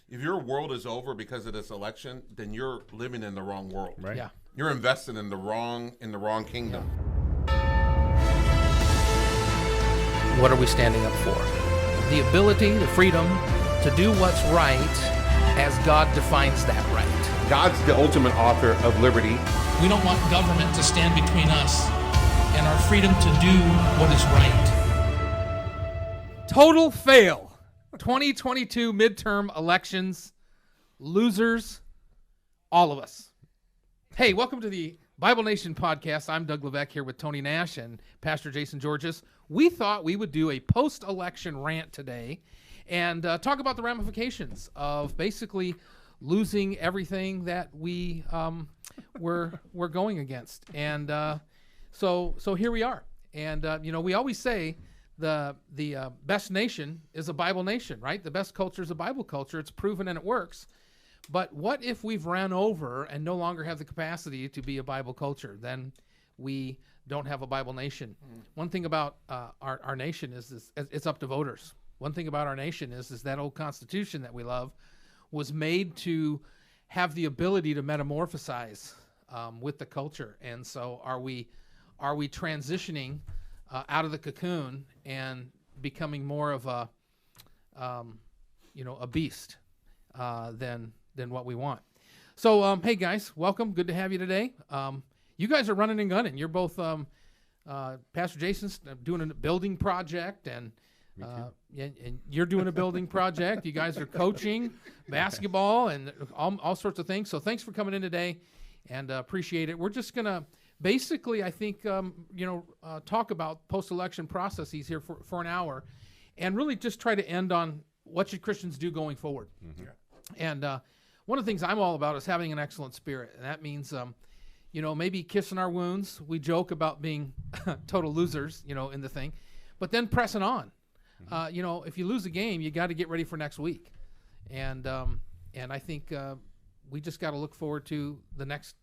if your world is over because of this election, then you're living in the wrong world. Right. Yeah. You're invested in the wrong kingdom. What are we standing up for? The ability, the freedom to do what's right as God defines that right. God's the ultimate author of liberty. We don't want government to stand between us and our freedom to do what is right. Total fail. 2022 midterm elections. Losers. All of us. Hey, welcome to the Bible Nation podcast. I'm Doug Levesque here with Tony Nash and Pastor Jason Georges. We thought we would do a post-election rant today and talk about the ramifications of basically losing everything that we were going against. And so here we are. And we always say the best nation is a Bible nation, right? The best culture is a Bible culture. It's proven and it works. But what if we've ran over and no longer have the capacity to be a Bible culture? Then we don't have a Bible nation. One thing about our nation is it's up to voters. One thing about our nation is that old Constitution that we love was made to have the ability to metamorphosize with the culture. And so are we transitioning out of the cocoon and becoming more of a beast than what we want? So hey guys, welcome. Good to have you today. You guys are running and gunning. You're both Pastor Jason's doing a building project, and you're doing a building project. You guys are coaching basketball and all sorts of things. So thanks for coming in today, and appreciate it. We're just gonna basically, I think, talk about post-election processes here for an hour, and really just try to end on what should Christians do going forward. Mm-hmm. And one of the things I'm all about is having an excellent spirit, and that means maybe kissing our wounds. We joke about being total losers, in the thing, but then pressing on. If you lose a game, you got to get ready for next week. And I think we just got to look forward to the next,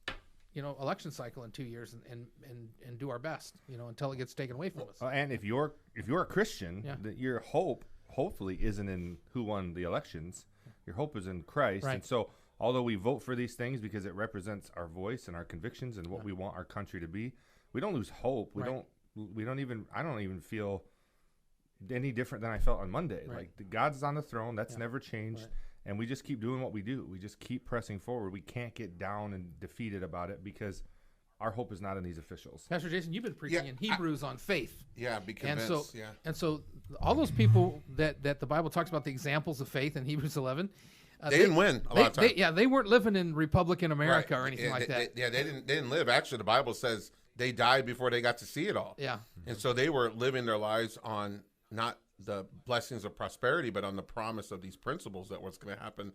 election cycle in 2 years and do our best, until it gets taken away from us. And if you're a Christian, your hope hopefully isn't in who won the elections. Your hope is in Christ. Right. And so although we vote for these things because it represents our voice and our convictions and what we want our country to be, we don't lose hope. I don't even feel any different than I felt on Monday. Right. Like God's on the throne. That's never changed. Right. And we just keep doing what we do. We just keep pressing forward. We can't get down and defeated about it because our hope is not in these officials. Pastor Jason, you've been preaching in Hebrews on faith. Yeah, be convinced. And so all those people that the Bible talks about, the examples of faith in Hebrews 11, they didn't win a lot of times. They weren't living in Republican America or anything like that. that. They didn't live. Actually, the Bible says they died before they got to see it all. Yeah. And so they were living their lives on not the blessings of prosperity, but on the promise of these principles that what's going to happen,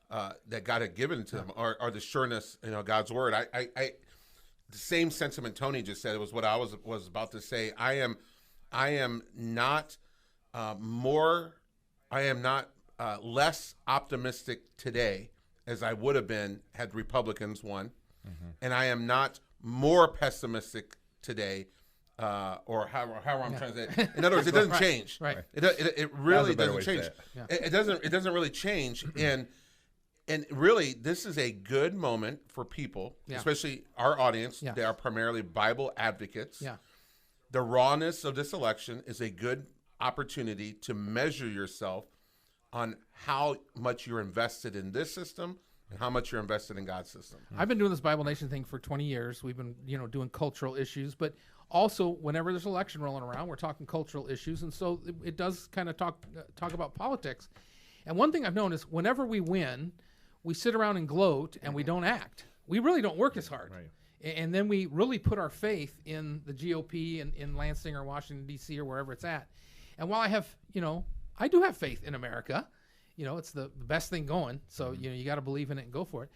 that God had given to them, or the sureness, God's word. I the same sentiment Tony just said. It was what I was about to say. I am not less optimistic today as I would have been had Republicans won, and I am not more pessimistic today, or how I'm trying to say it. In other words, it doesn't change. Right. It really doesn't change. It doesn't really change. And really, this is a good moment for people, especially our audience. They are primarily Bible advocates. Yeah. The rawness of this election is a good opportunity to measure yourself on how much you're invested in this system and how much you're invested in God's system. I've been doing this Bible Nation thing for 20 years. We've been, doing cultural issues, but also whenever there's an election rolling around, we're talking cultural issues. And so it does kind of talk about politics. And one thing I've known is whenever we win, we sit around and gloat and we don't act. We really don't work as hard. Right. And then we really put our faith in the GOP in Lansing or Washington, D.C. or wherever it's at. And while I have, I do have faith in America. It's the best thing going. So, you got to believe in it and go for it.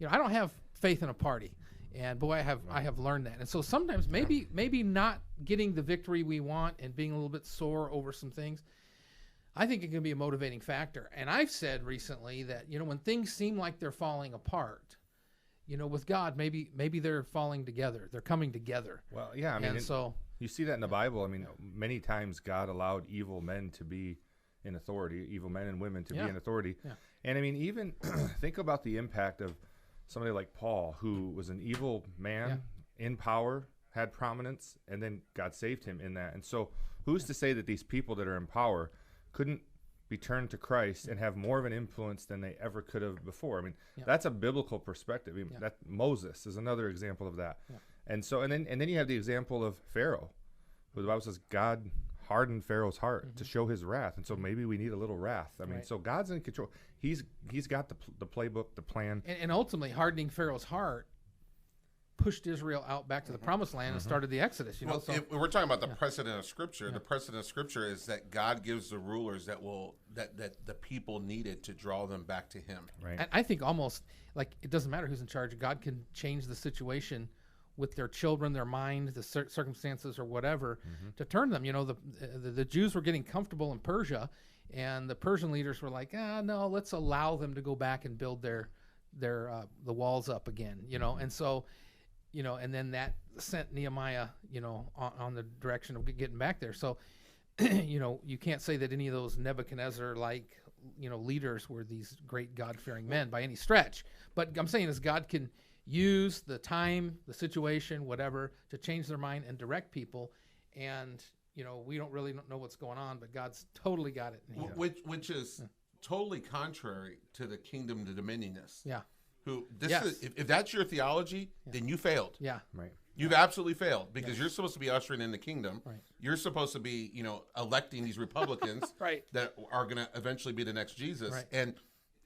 I don't have faith in a party. And boy, I have learned that. And so sometimes maybe not getting the victory we want and being a little bit sore over some things, I think it can be a motivating factor. And I've said recently that, when things seem like they're falling apart, with God, maybe they're falling together. They're coming together. Well, yeah. I mean, so you see that in the Bible. I mean, many times God allowed evil men to be in authority, evil men and women to be in authority. Yeah. And I mean, even think about the impact of somebody like Paul, who was an evil man in power, had prominence, and then God saved him in that. And so who's to say that these people that are in power couldn't be turned to Christ and have more of an influence than they ever could have before? I mean, that's a biblical perspective. I mean, that Moses is another example of that. And so, and then you have the example of Pharaoh, who the Bible says God hardened Pharaoh's heart to show his wrath. And so maybe we need a little wrath. I mean, so God's in control. He's got the playbook, the plan. And ultimately, hardening Pharaoh's heart pushed Israel out back to the promised land and started the Exodus. You know, so if we're talking about the precedent of Scripture, the precedent of Scripture is that God gives the rulers that the people needed to draw them back to Him. Right. And I think almost like it doesn't matter who's in charge. God can change the situation with their children, their mind, the circumstances, or whatever, to turn them. You know, the Jews were getting comfortable in Persia, and the Persian leaders were like, no, let's allow them to go back and build the walls up again. You know, and so, you know, and then that sent Nehemiah, you know, on the direction of getting back there. So, you know, you can't say that any of those Nebuchadnezzar-like, you know, leaders were these great God-fearing men by any stretch. But I'm saying is God can use the time, the situation, whatever, to change their mind and direct people. And, you know, we don't really know what's going on, but God's totally got it. Which is totally contrary to the kingdom to dominionists. Yeah. Who is, if that's your theology, then you failed. Yeah. Right. You've absolutely failed, because you're supposed to be ushering in the kingdom. Right. You're supposed to be, you know, electing these Republicans that are going to eventually be the next Jesus. Right. And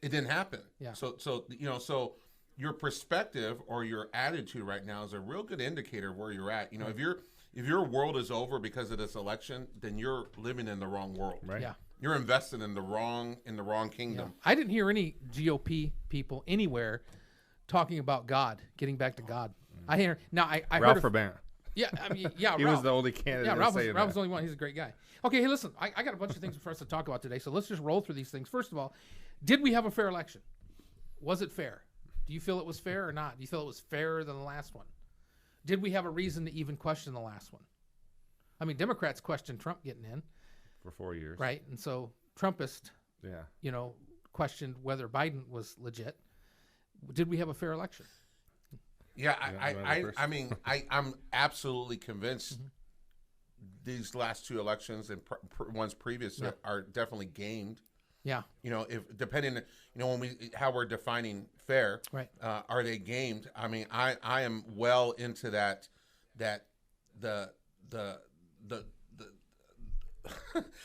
it didn't happen. Yeah. So you know, so your perspective or your attitude right now is a real good indicator of where you're at. You know, if your world is over because of this election, then you're living in the wrong world. Right. Yeah. You're invested in the wrong kingdom. I didn't hear any GOP people anywhere talking about God, getting back to God. I hear now. I Ralph heard of, Urbana. Yeah, I mean, yeah. He Ralph. was the only candidate. Yeah, Ralph was that. the only one. He's a great guy. Okay, hey, listen, I got a bunch of things for us to talk about today, so let's just roll through these things. First of all, did we have a fair election? Was it fair? Do you feel it was fair or not? Do you feel it was fairer than the last one? Did we have a reason to even question the last one? I mean, Democrats questioned Trump getting in For 4 years. right? And so Trumpists, Yeah. you know, questioned whether Biden was legit. Did we have a fair election? Yeah, You wanna go first? I mean, I'm absolutely convinced these last two elections and ones previous are definitely gamed. Yeah, You know, if depending, you know, how we're defining fair, right. are they gamed? I mean, I am well into that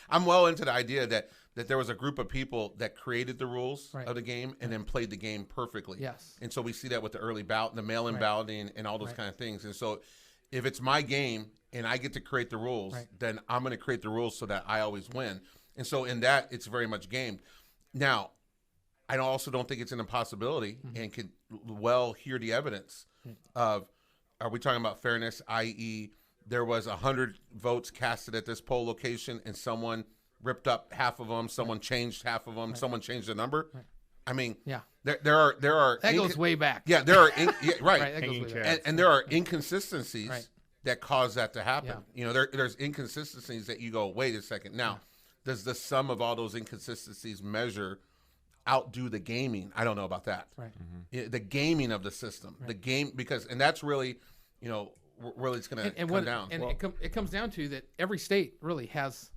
I'm well into the idea that there was a group of people that created the rules of the game and then played the game perfectly. Yes. And so we see that with the early ballot, the mail-in balloting, and all those kind of things. And so if it's my game and I get to create the rules, then I'm going to create the rules so that I always win. And so in that, it's very much gamed. Now, I also don't think it's an impossibility and can well hear the evidence of, are we talking about fairness, i.e., there was 100 votes casted at this poll location and someone ripped up half of them, someone changed half of them, someone changed the number. I mean, there are That goes way back. Yeah, there are Right, that goes way back. and there are inconsistencies that cause that to happen. Yeah. You know, there's inconsistencies that you go, wait a second. Now, does the sum of all those inconsistencies outdo the gaming? I don't know about that. Right. The gaming of the system, the game, and that's really, you know, really it's going to come down. And it comes down to that every state really has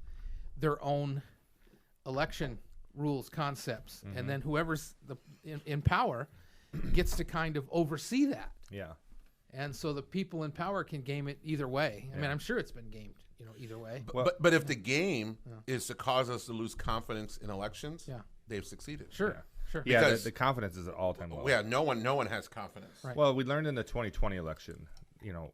their own election rules, concepts, and then whoever's in power gets to kind of oversee that. Yeah. And so the people in power can game it either way. I mean, I'm sure it's been gamed, you know, either way. But if the game is to cause us to lose confidence in elections, they've succeeded. Sure. Yeah, Because- the confidence is at all-time low. Yeah, no one has confidence. Right. Well, we learned in the 2020 election, you know,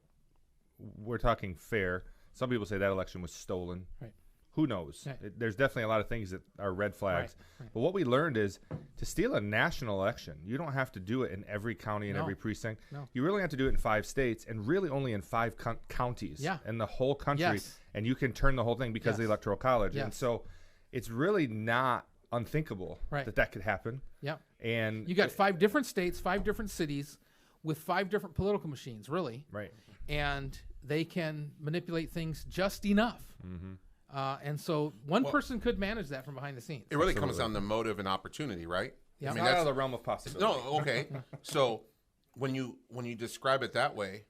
we're talking fair. Some people say that election was stolen. Right. Who knows? Right. There's definitely a lot of things that are red flags. Right. But what we learned is to steal a national election, you don't have to do it in every county and No. every precinct. No. You really have to do it in 5 states and really only in 5 counties in the whole country. Yes. And you can turn the whole thing because of the Yes. Electoral College. And Yes. so it's really not unthinkable that could happen. Yeah. And You got 5 different states, 5 different cities with 5 different political machines, really. Right. And they can manipulate things just enough. And so one person could manage that from behind the scenes. It really comes down to motive and opportunity, right? Yeah. It's mean, not out that's- of the realm of possibility. No, okay. So when you describe it that way,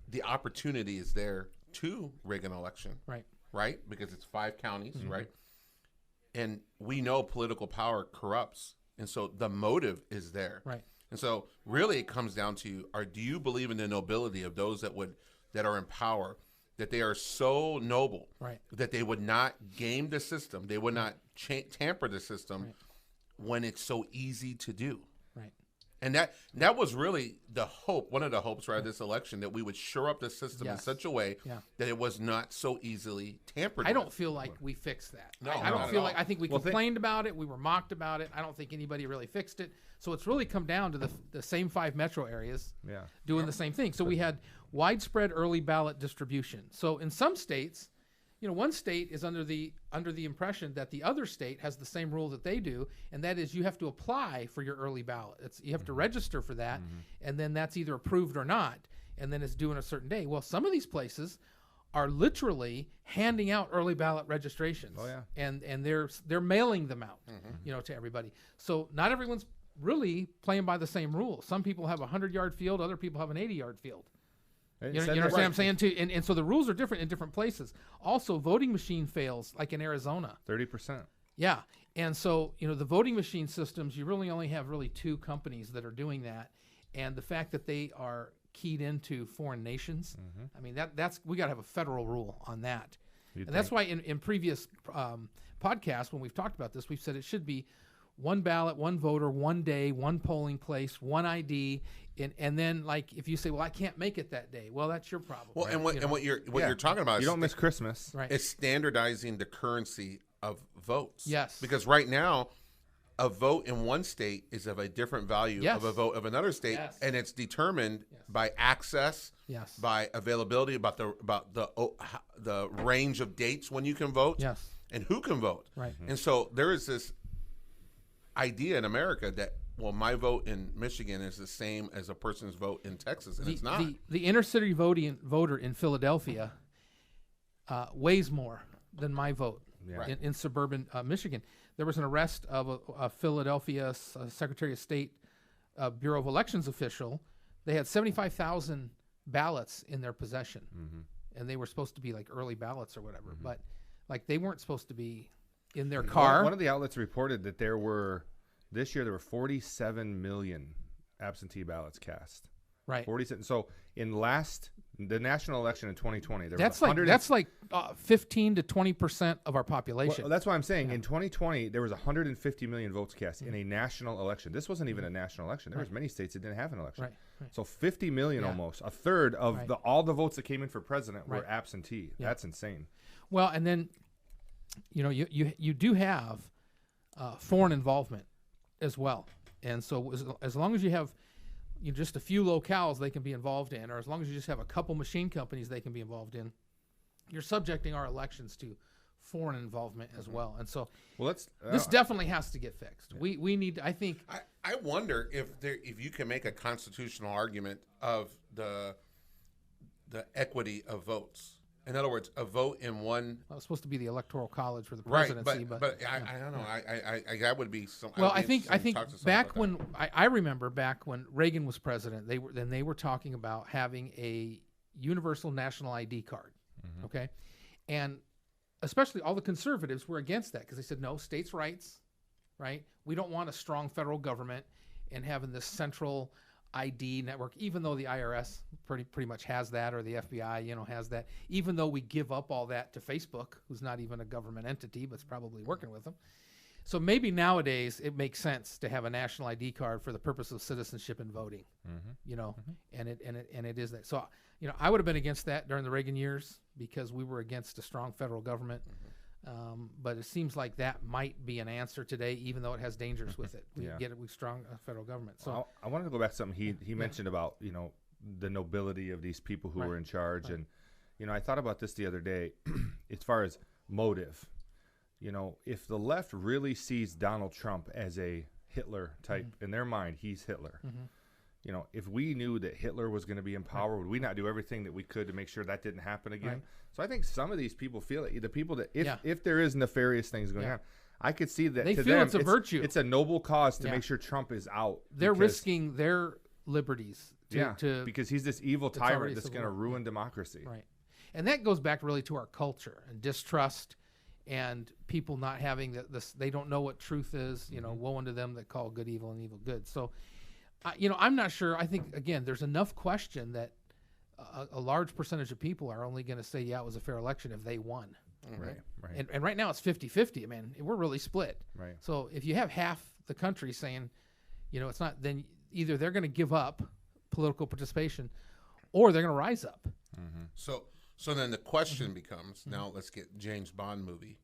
the opportunity is there to rig an election, right? Because it's 5 counties, right? And we know political power corrupts, and so the motive is there, Right. And so really, it comes down to: do you believe in the nobility of those that are in power? That they are so noble, Right. that they would not game the system, they would not tamper the system when it's so easy to do. Right. And that was really the hope, one of the hopes, right, of this election, that we would shore up the system in such a way that it was not so easily tampered I with. don't feel like we fixed that. No, I not don't at feel all. like, I think we complained about it. We were mocked about it. I don't think anybody really fixed it. So it's really come down to the same 5 metro areas doing the same thing. So we had widespread early ballot distribution. So in some states, one state is under the impression that the other state has the same rule that they do, and that is you have to apply for your early ballot. You have to register for that, and then that's either approved or not, and then it's due on a certain day. Well, some of these places are literally handing out early ballot registrations. Oh, yeah. And they're mailing them out, to everybody. So not everyone's really playing by the same rules. Some people have a 100-yard field, other people have an 80-yard field. You know what I'm saying too? And so the rules are different in different places. Also, voting machine fails, like in Arizona. 30%. Yeah. And so, the voting machine systems, you really only have 2 companies that are doing that. And the fact that they are keyed into foreign nations, I mean, that's we got to have a federal rule on that. And that's why in previous podcasts, when we've talked about this, we've said it should be 1 ballot, 1 voter, 1 day, 1 polling place, 1 ID, and then, like, if you say, well, I can't make it that day, well, that's your problem. Well, right? and what you're talking about, You don't miss Christmas. Right. is standardizing the currency of votes. Yes. Because right now, a vote in one state is of a different value of a vote of another state, and it's determined by access, by availability, about the range of dates when you can vote, and who can vote. Right. And so there is this idea in America that, well, my vote in Michigan is the same as a person's vote in Texas, and it's not. The inner city voter in Philadelphia weighs more than my vote in suburban Michigan. There was an arrest of a Philadelphia Secretary of State Bureau of Elections official. They had 75,000 ballots in their possession, and they were supposed to be like early ballots or whatever, but like they weren't supposed to be in their car. One of the outlets reported that this year there were 47 million absentee ballots cast. Right. 47. So in the national election in 2020, there that's was like 15 to 20% of our population. Well, that's why I'm saying in 2020 there was 150 million votes cast in a national election. This wasn't even a national election. There was many states that didn't have an election. Right. So 50 million almost, a third of all the votes that came in for president were absentee. That's insane. Well, and then you do have foreign involvement as well, and so as long as you have just a few locales they can be involved in, or as long as you just have a couple machine companies they can be involved in, you're subjecting our elections to foreign involvement as well. And so, this definitely has to get fixed. We need. I think. I wonder if you can make a constitutional argument of the equity of votes. In other words, a vote in one. Well, it's supposed to be the electoral college for the presidency, but I don't know. I that would be some. Well, I think back when I remember back when Reagan was president, they were talking about having a universal national ID card. Okay, and especially all the conservatives were against that because they said no, states' rights, right? We don't want a strong federal government and having this central ID network, even though the IRS pretty much has that, or the FBI, has that, even though we give up all that to Facebook, who's not even a government entity, but's probably working with them. So maybe nowadays it makes sense to have a national ID card for the purpose of citizenship and voting, and it is that. So, I would have been against that during the Reagan years because we were against a strong federal government. But it seems like that might be an answer today, even though it has dangers with it. We get it with strong federal government. So I wanted to go back to something he mentioned about the nobility of these people who were in charge, and I thought about this the other day as far as motive. If the left really sees Donald Trump as a Hitler type in their mind, he's Hitler. If we knew that Hitler was going to be in power, would we not do everything that we could to make sure that didn't happen again? So I think some of these people feel it. The people that, if there is nefarious things going on, I could see that They to feel them, it's a virtue. It's a noble cause to Yeah. make sure Trump is out. They're because- risking their liberties because he's this evil it's already tyrant that's civil going to war. ruin democracy. Right. And that goes back really to our culture and distrust and people not having this. They don't know what truth is. Woe unto them that call good evil and evil good. So, I'm not sure. I think, again, there's enough question that a large percentage of people are only going to say, yeah, it was a fair election if they won. Right. And right now it's 50-50. I mean, we're really split. Right. So if you have half the country saying, it's not, then either they're going to give up political participation or they're going to rise up. So then the question becomes, now let's get James Bond movie.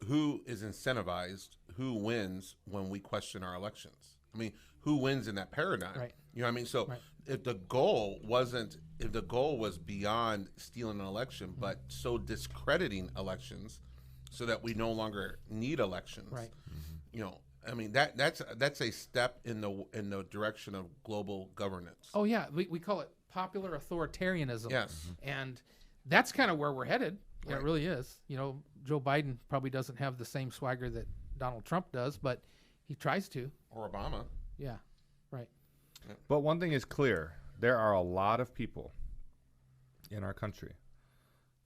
Who is incentivized? Who wins when we question our elections? I mean, who wins in that paradigm? Right. You know what I mean? So if the goal was beyond stealing an election, but so discrediting elections so that we no longer need elections. Right. I mean, that's a step in the direction of global governance. Oh yeah, we call it popular authoritarianism. Yes. And that's kind of where we're headed. Yeah, Right. it really is. Joe Biden probably doesn't have the same swagger that Donald Trump does, but he tries to. Or Obama. Yeah. Right. But one thing is clear. There are a lot of people in our country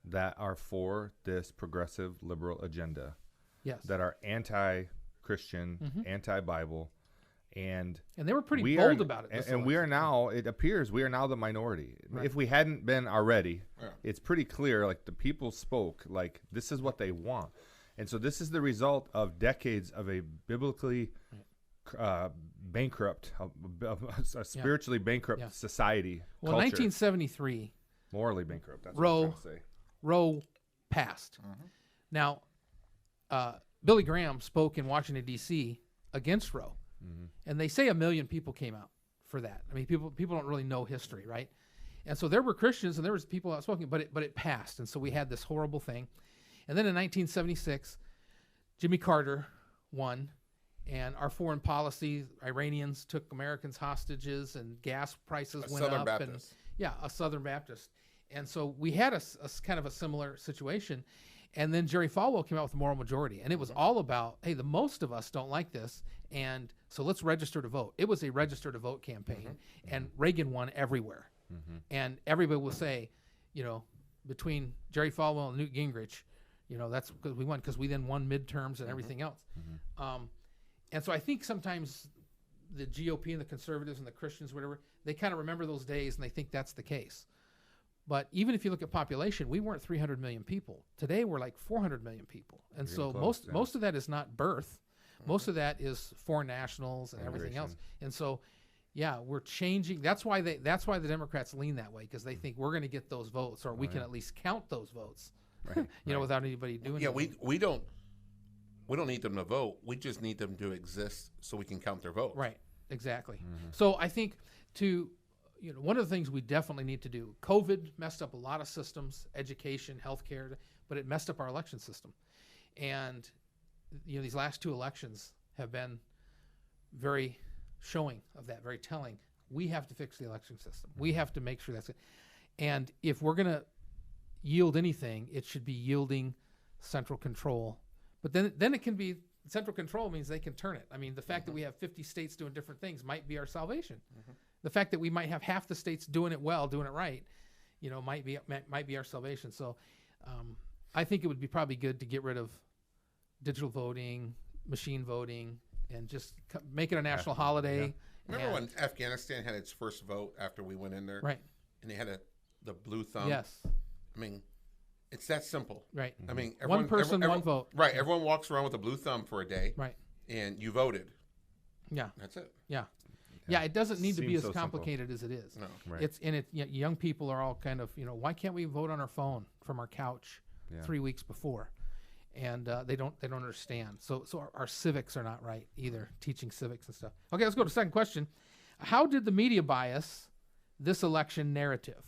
that are for this progressive liberal agenda, Yes. that are anti-Christian, anti-Bible, and And they were pretty we bold are, about it. And, this and we election. are now, it appears, we are now the minority. Right. If we hadn't been already, Yeah. it's pretty clear, like the people spoke, like this is what they want. And so this is the result of decades of a biblically bankrupt, a spiritually bankrupt Yeah. society, Well, culture. 1973, Morally bankrupt. That's Roe- what I'm trying to say. Roe passed. Now, Billy Graham spoke in Washington, D.C. against Roe. And they say 1 million people came out for that. I mean, people don't really know history, right? And so there were Christians and there was people outspoken, but it passed. And so we had this horrible thing. And then in 1976, Jimmy Carter won. And our foreign policy, Iranians took Americans hostages and gas prices A went Southern up. Baptist. And a Southern Baptist. And so we had a kind of a similar situation. And then Jerry Falwell came out with the moral majority. And it was all about, hey, the most of us don't like this. And so let's register to vote. It was a register to vote campaign. And Reagan won everywhere. And everybody will say, between Jerry Falwell and Newt Gingrich, that's because we won, because we then won midterms and everything else. And so I think sometimes the GOP and the conservatives and the Christians, whatever, they kind of remember those days and they think that's the case. But even if you look at population, we weren't 300 million people. Today we're like 400 million people. And so close, yeah. most of that is not birth. Most of that is foreign nationals and everything else. And so, yeah, we're changing. That's why the Democrats lean that way, because they think we're going to get those votes, or we can at least count those votes. Right. Without anybody doing Yeah, anything. we don't need them to vote. We just need them to exist so we can count their votes. Right, exactly. So I think one of the things we definitely need to do, COVID messed up a lot of systems, education, healthcare, but it messed up our election system. And, these last 2 elections have been very showing of that, very telling. We have to fix the election system. We have to make sure that's it. And if we're going to yield anything, it should be yielding central control. But then it can be, central control means they can turn it. I mean, the fact that we have 50 states doing different things might be our salvation. The fact that we might have half the states doing it well, doing it right, might be our salvation. So I think it would be probably good to get rid of digital voting, machine voting, and just make it a national holiday. Remember when Afghanistan had its first vote after we went in there? Right. And they had the blue thumb? Yes. I mean, it's that simple. Right. I mean, One person, one vote. Right. Everyone walks around with a blue thumb for a day. Right. And you voted. Yeah. That's it. Yeah. Yeah, it doesn't need to be Seems as so simple. complicated as it is. No. Right. Young people are all kind of, why can't we vote on our phone from our couch 3 weeks before? And they don't understand. So our civics are not right either, teaching civics and stuff. Okay, let's go to the second question. How did the media bias this election narrative?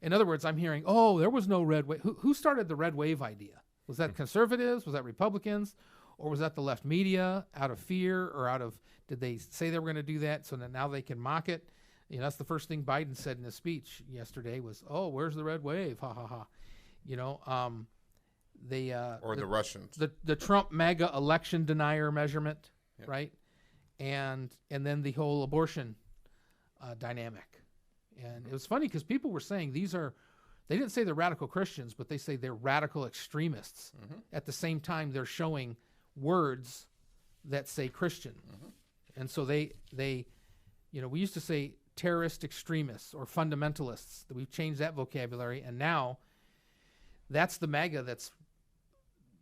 In other words, I'm hearing, there was no red wave. Who started the red wave idea? Was that conservatives? Was that Republicans? Or was that the left media out of fear, or did they say they were going to do that so that now they can mock it? That's the first thing Biden said in his speech yesterday was, where's the red wave? Ha, ha, ha. they or the Russians. the Trump MAGA election denier measurement, Yep. right? And then the whole abortion dynamic. And it was funny because people were saying they didn't say they're radical Christians, but they say they're radical extremists. At the same time, they're showing words that say Christian. And so they we used to say terrorist extremists or fundamentalists. We've changed that vocabulary, and now that's the MAGA that's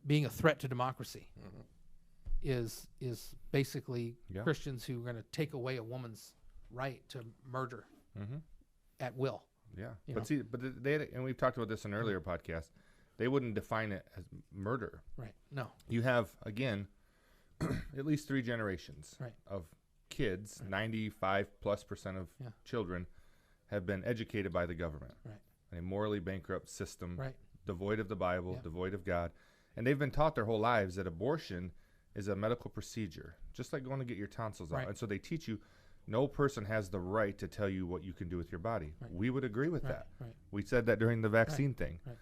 being a threat to democracy. Is basically Christians who are going to take away a woman's right to murder at will. Yeah, You but know. see, and we've talked about this in an earlier podcast. They wouldn't define it as murder. Right. No. You have again, at least 3 generations Right. of kids. 95+% of Yeah. children have been educated by the government. Right. In a morally bankrupt system, Right. devoid of the Bible, Yeah. devoid of God, and they've been taught their whole lives that abortion is a medical procedure, just like going to get your tonsils Right. out. And so they teach you. No person has the right to tell you what you can do with your body. Right. We would agree with Right, that. right. We said that during the vaccine thing. right.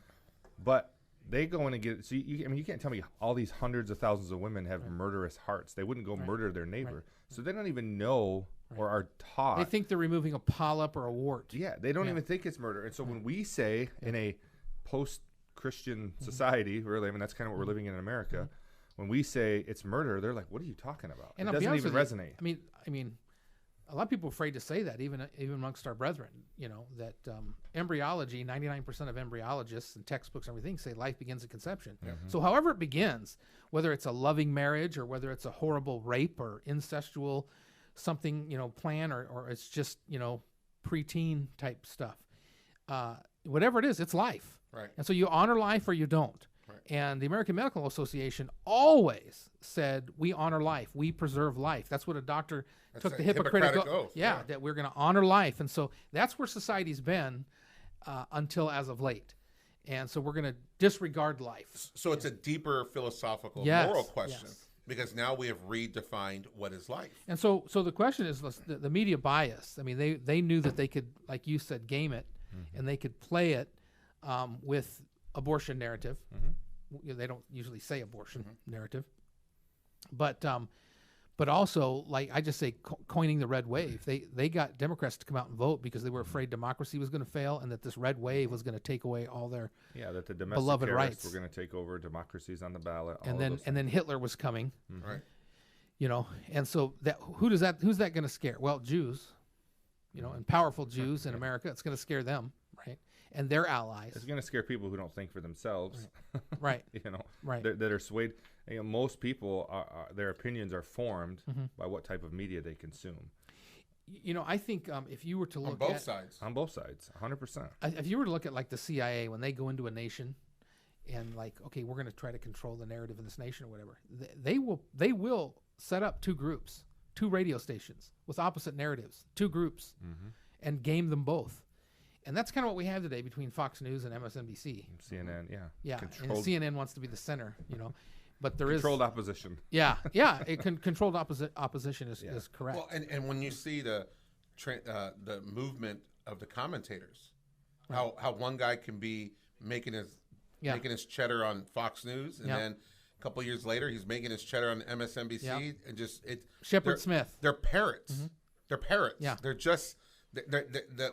But they go in and get so you can't tell me all these hundreds of thousands of women have murderous hearts. They wouldn't go murder their neighbor. So they don't even know or are taught. They think they're removing a polyp or a wart. Yeah, they don't Yeah. even think it's murder. And so when we say in a post-Christian society, really, I mean that's kind of what we're living in America. When we say it's murder, they're like, "What are you talking about?" And It I'll be doesn't honest even with you, resonate. I mean, a lot of people are afraid to say that, even amongst our brethren. That embryology, 99% of embryologists and textbooks and everything say life begins at conception. So however it begins, whether it's a loving marriage or whether it's a horrible rape or incestual something, plan, or it's just, preteen type stuff. Whatever it is, it's life. Right. And so you honor life or you don't. Right. And the American Medical Association always said, we honor life, we preserve life. That's what a doctor took a the Hippocratic Hippocratic Oath, Yeah, yeah. that we're going to honor life. And so that's where society's been until as of late. And so we're going to disregard life. So it's a deeper philosophical, Yes, moral question yes. because now we have redefined what is life. And so the question is the media bias. I mean, they knew that they could, like you said, game it, and they could play it with abortion narrative. They don't usually say abortion narrative, but also, like I just say, coining the red wave. They got Democrats to come out and vote because they were afraid democracy was going to fail and that this red wave was going to take away all their That the domestic beloved terrorists rights. were going to take over. Democracy's on the ballot. and then Hitler was coming. Right. And so who's that going to scare? Well, Jews, and powerful Jews in America. It's going to scare them, right? And their allies, It's going to scare people who don't think for themselves. right? Right. that are swayed. Most people their opinions are formed by what type of media they consume. I think if you were to On look both at sides. On both sides, 100%. if you were to look at like the CIA when they go into a nation and like, okay, we're going to try to control the narrative in this nation or whatever, they will set up 2 groups, 2 radio stations with opposite narratives, 2 groups, and game them both. And that's kind of what we have today between Fox News and MSNBC. CNN, yeah. Yeah, Controlled, and CNN wants to be the center, but there is controlled opposition. controlled opposition is correct. Well, and when you see the movement of the commentators, how one guy can be making his cheddar on Fox News, and then a couple years later he's making his cheddar on MSNBC, and just Shepard Smith. They're parrots. They're parrots. Yeah. They're just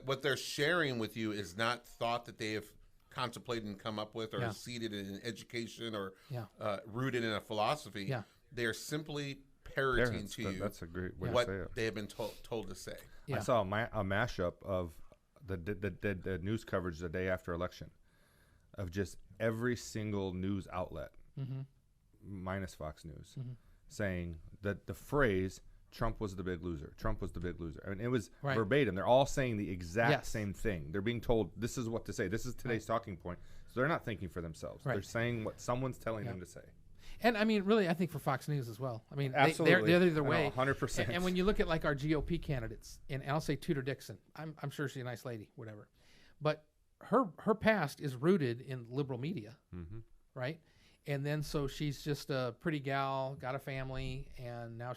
what they're sharing with you is not thought that they have contemplated and come up with, or seated in education, or rooted in a philosophy. Yeah. They are simply parroting to you. That's a great way to what say it. they have been told to say. Yeah. I saw a mashup of the news coverage the day after election of just every single news outlet, minus Fox News, saying that the phrase Trump was the big loser. Trump was the big loser. I mean, it was verbatim. They're all saying the exact same thing. They're being told this is what to say. This is today's talking point. So they're not thinking for themselves. Right. They're saying what someone's telling them to say. And I mean, really, I think for Fox News as well. I mean, Absolutely. they're either way. 100%. And when you look at like our GOP candidates, and I'll say Tudor Dixon, I'm sure she's a nice lady, whatever, but her past is rooted in liberal media, right? And then so she's just a pretty gal, got a family, and now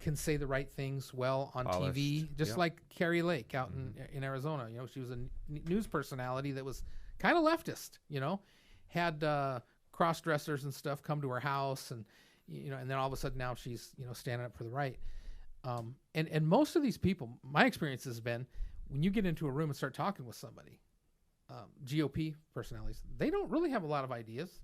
can say the right things well on TV, just like Carrie Lake out in Arizona. She was a news personality that was kind of leftist. Had cross-dressers and stuff come to her house, and and then all of a sudden now she's standing up for the right. And most of these people, my experience has been, when you get into a room and start talking with somebody, GOP personalities, they don't really have a lot of ideas.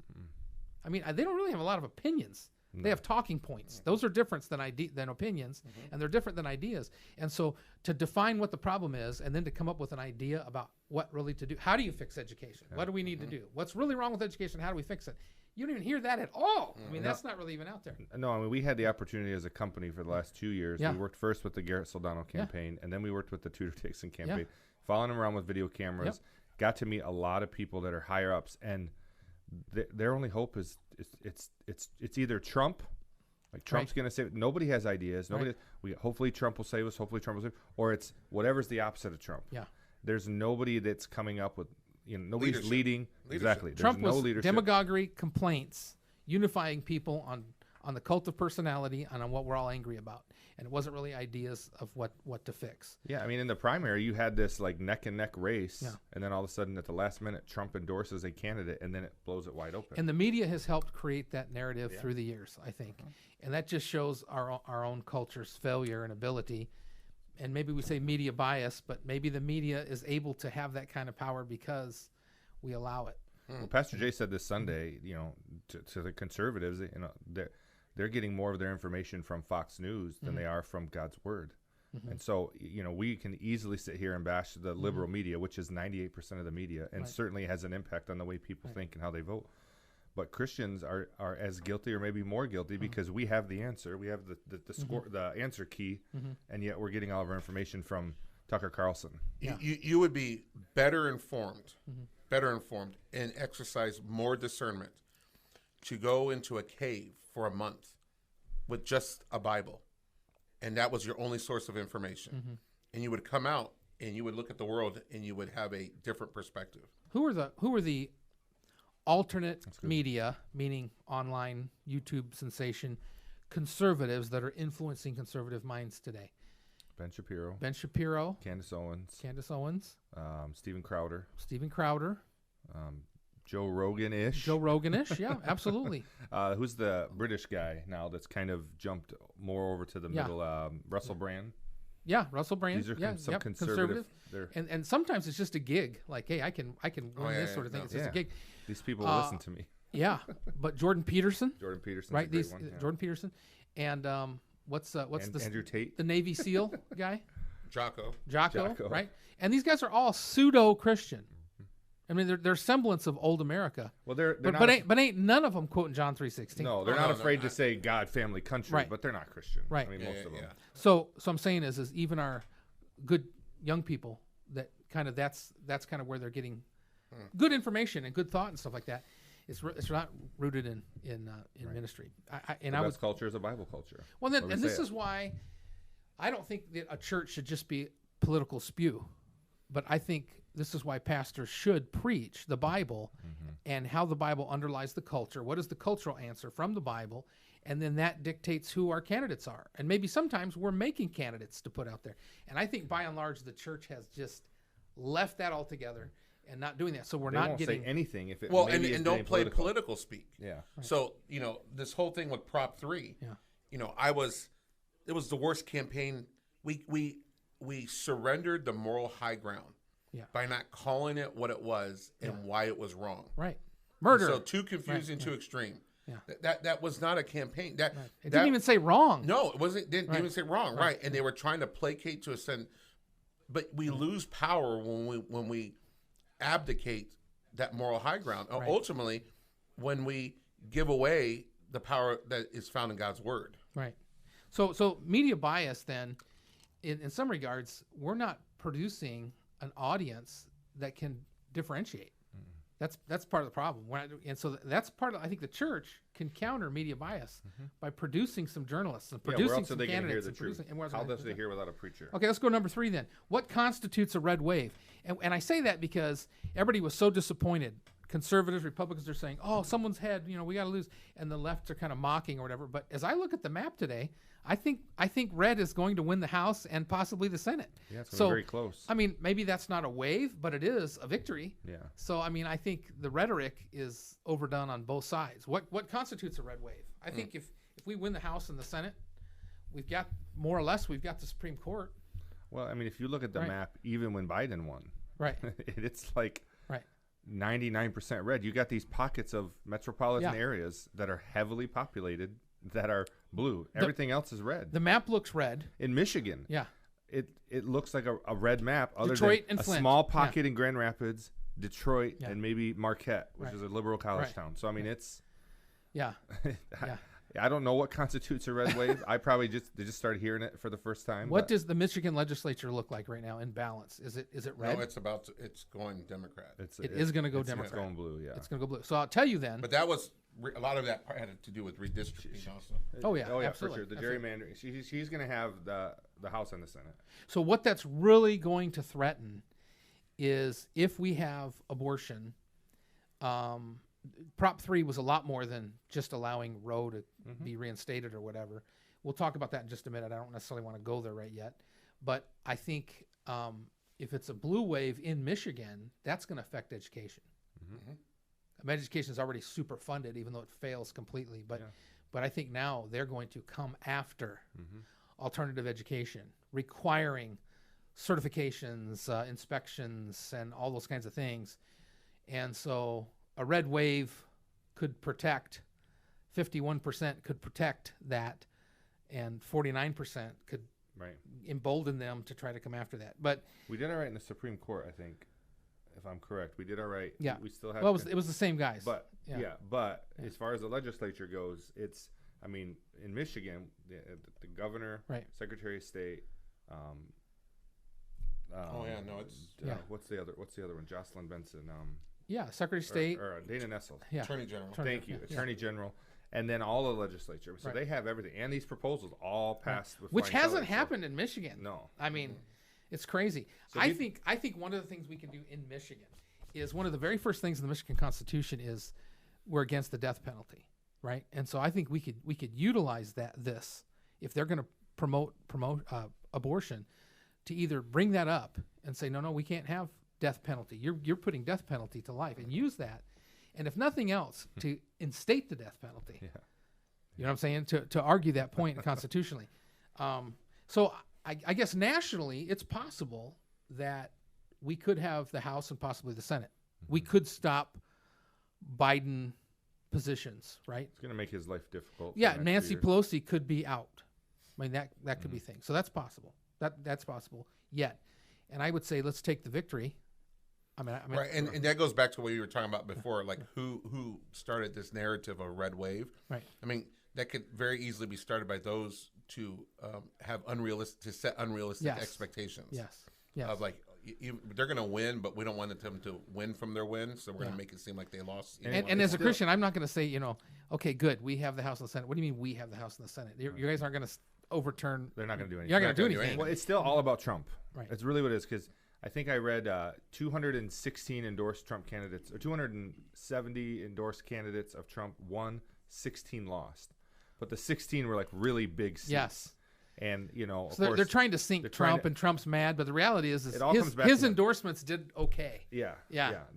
I mean, they don't really have a lot of opinions. They have talking points. Those are different than opinions, and they're different than ideas. And so to define what the problem is, and then to come up with an idea about what really to do. How do you fix education? What do we need to do? What's really wrong with education? How do we fix it? You don't even hear that at all. I mean, that's not really even out there. No, I mean, we had the opportunity as a company for the last 2 years. Yeah. We worked first with the Garrett Soldano campaign, and then we worked with the Tudor Dixon campaign, following them around with video cameras. Got to meet a lot of people that are higher ups, and their only hope is it's either Trump. Like Trump's going to say, nobody has ideas. Hopefully Trump will save us. Hopefully Trump will save us. Or it's whatever's the opposite of Trump. Yeah. There's nobody that's coming up with, nobody's Leadership. leading. Exactly. There's Trump no was leadership. demagoguery, complaints, unifying people on the cult of personality and on what we're all angry about. And it wasn't really ideas of what to fix. Yeah, I mean, in the primary, you had this like neck and neck race, Yeah. and then all of a sudden, at the last minute, Trump endorses a candidate, and then it blows it wide open. And the media has helped create that narrative through the years, I think. And that just shows our own culture's failure and ability. And maybe we say media bias, but maybe the media is able to have that kind of power because we allow it. Well, Pastor Jay said this Sunday, to the conservatives, they're getting more of their information from Fox News than they are from God's Word. And so, we can easily sit here and bash the liberal media, which is 98% of the media, and certainly has an impact on the way people think and how they vote. But Christians are as guilty, or maybe more guilty, because we have the answer. We have the score, the answer key, and yet we're getting all of our information from Tucker Carlson. Yeah. You would be better informed, and exercise more discernment to go into a cave for a month with just a Bible, and that was your only source of information, and you would come out and you would look at the world and you would have a different perspective. Who are the alternate media, meaning online, YouTube sensation, conservatives that are influencing conservative minds today? Ben Shapiro, Candace Owens, Steven Crowder, Joe Rogan-ish. Yeah, absolutely. Who's the British guy now that's kind of jumped more over to the middle? Russell Brand. Yeah, Russell Brand. These are some conservative. And sometimes it's just a gig. Like, hey, I can win this sort of thing. It's just a gig. These people listen to me. Yeah, but Jordan Peterson. Right? Jordan Peterson, and what's Andrew Tate, the Navy SEAL guy? Jocko, right? And these guys are all pseudo-Christian. I mean, they're semblance of old America. Well, they're but ain't none of them quoting John 3:16. No, they're not afraid to say God, family, country, Right. but they're not Christian. Right. I mean, most of them. So I'm saying is even our good young people that kind of that's kind of where they're getting good information and good thought and stuff like that. It's not rooted in ministry. The best culture is a Bible culture. Well, then, and this is why I don't think that a church should just be political spew, but I think this is why pastors should preach the Bible and how the Bible underlies the culture. What is the cultural answer from the Bible? And then that dictates who our candidates are. And maybe sometimes we're making candidates to put out there. And I think by and large the church has just left that altogether and not doing that. So They won't getting say anything if it Well, maybe is and don't getting play political speak. Yeah. So this whole thing with Prop 3. Yeah. It was the worst campaign. We surrendered the moral high ground by not calling it what it was and why it was wrong. Right. Murder. So too confusing, too extreme. Yeah. That was not a campaign. It didn't even say wrong. No, it wasn't. Didn't even say wrong. Right. And they were trying to placate to a sense, but we lose power when we abdicate that moral high ground. Right. Ultimately, when we give away the power that is found in God's word. Right. So media bias then, in some regards, we're not producing an audience that can differentiate. That's part of the problem. And so that's part of, I think the church can counter media bias by producing some journalists and producing where else some are they going to hear candidates. the truth? How does they hear without a preacher? Okay, let's go number 3 then. What constitutes a red wave? And I say that because everybody was so disappointed conservatives, Republicans are saying, "Oh, someone's head, we got to lose," and the lefts are kind of mocking or whatever. But as I look at the map today, I think red is going to win the House and possibly the Senate. Yeah, it's gonna be very close. I mean, maybe that's not a wave, but it is a victory. Yeah. So I mean, I think the rhetoric is overdone on both sides. What constitutes a red wave? I think if we win the House and the Senate, we've got the Supreme Court. Well, I mean, if you look at the map, even when Biden won, right, it's like right. 99% red. You got these pockets of metropolitan areas that are heavily populated that are blue. Everything else is red. The map looks red. In Michigan, it looks like a red map other Detroit than and a Flint. small pocket in Grand Rapids, Detroit, Yeah. and maybe Marquette, which is a liberal college town. So, I mean, it's... Yeah. I don't know what constitutes a red wave. I probably just started hearing it for the first time. What does the Michigan legislature look like right now in balance? Is it red? No, it's going Democrat. It is going to go Democrat. It's going blue, yeah. It's going to go blue. So I'll tell you then. But that was a lot of that had to do with redistricting also. Oh yeah, for absolutely. sure. The gerrymandering. She's going to have the House and the Senate. So what that's really going to threaten is if we have abortion. Prop 3 was a lot more than just allowing Roe to be reinstated or whatever. We'll talk about that in just a minute. I don't necessarily want to go there right yet. But I think if it's a blue wave in Michigan, that's going to affect education. Education is already super funded, even though it fails completely. But I think now they're going to come after alternative education, requiring certifications, inspections, and all those kinds of things. And so a red wave could protect, 51% could protect that, and 49% could embolden them to try to come after that. But we did all right in the Supreme Court, I think, if I'm correct. We did all right. Yeah. We still have. Well, it was the same guys. But as far as the legislature goes, it's. I mean, in Michigan, the governor, Secretary of State. What's the other one? Jocelyn Benson. Secretary of State. Or Dana Nessel. Yeah. Attorney General. Thank you. Attorney General. And then all the legislature. So they have everything. And these proposals all passed with which flying hasn't colors, happened in Michigan. No. I mean, it's crazy. So I think one of the things we can do in Michigan is one of the very first things in the Michigan Constitution is we're against the death penalty, right? And so I think we could utilize this if they're going to promote abortion to either bring that up and say no, we can't have death penalty. You're putting death penalty to life, and use that, and if nothing else, to instate the death penalty. Yeah. You know what I'm saying? To argue that point constitutionally. So I guess nationally, it's possible that we could have the House and possibly the Senate. We could stop Biden positions, right? It's going to make his life difficult. Yeah, Nancy Pelosi could be out. I mean, that could be things. So that's possible. That's possible yet. And I would say let's take the victory. I mean, right, and that goes back to what you were talking about before, like who started this narrative of red wave. Right. I mean, that could very easily be started by those to set unrealistic expectations. Yes. Of like, they're going to win, but we don't want them to win from their win, so we're going to make it seem like they lost. And as a Christian, I'm not going to say, okay, good, we have the House and the Senate. What do you mean we have the House and the Senate? You guys aren't going to overturn. They're not going to do anything. You're not going to do anything. Well, it's still all about Trump. Right. It's really what it is, because I think I read 216 endorsed Trump candidates, or 270 endorsed candidates of Trump won, 16 lost. But the 16 were like really big seats. Yes. And, of so course, they're trying to sink Trump, and Trump's mad, but the reality is his endorsements did okay. Yeah.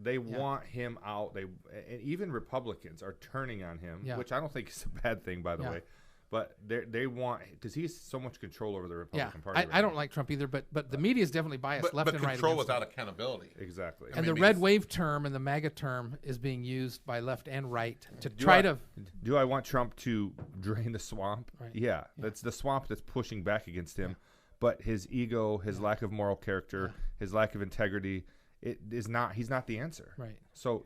They want him out. And even Republicans are turning on him, which I don't think is a bad thing, by the way. But they want, because he's so much control over the Republican Party. I don't like Trump either, but the media is definitely biased left and right. But control without accountability. Exactly. And the red wave term and the MAGA term is being used by left and right to try to. Do I want Trump to drain the swamp? Right. Yeah, that's the swamp that's pushing back against him. Yeah. But his ego, his lack of moral character, his lack of integrity, he's not the answer. Right. So,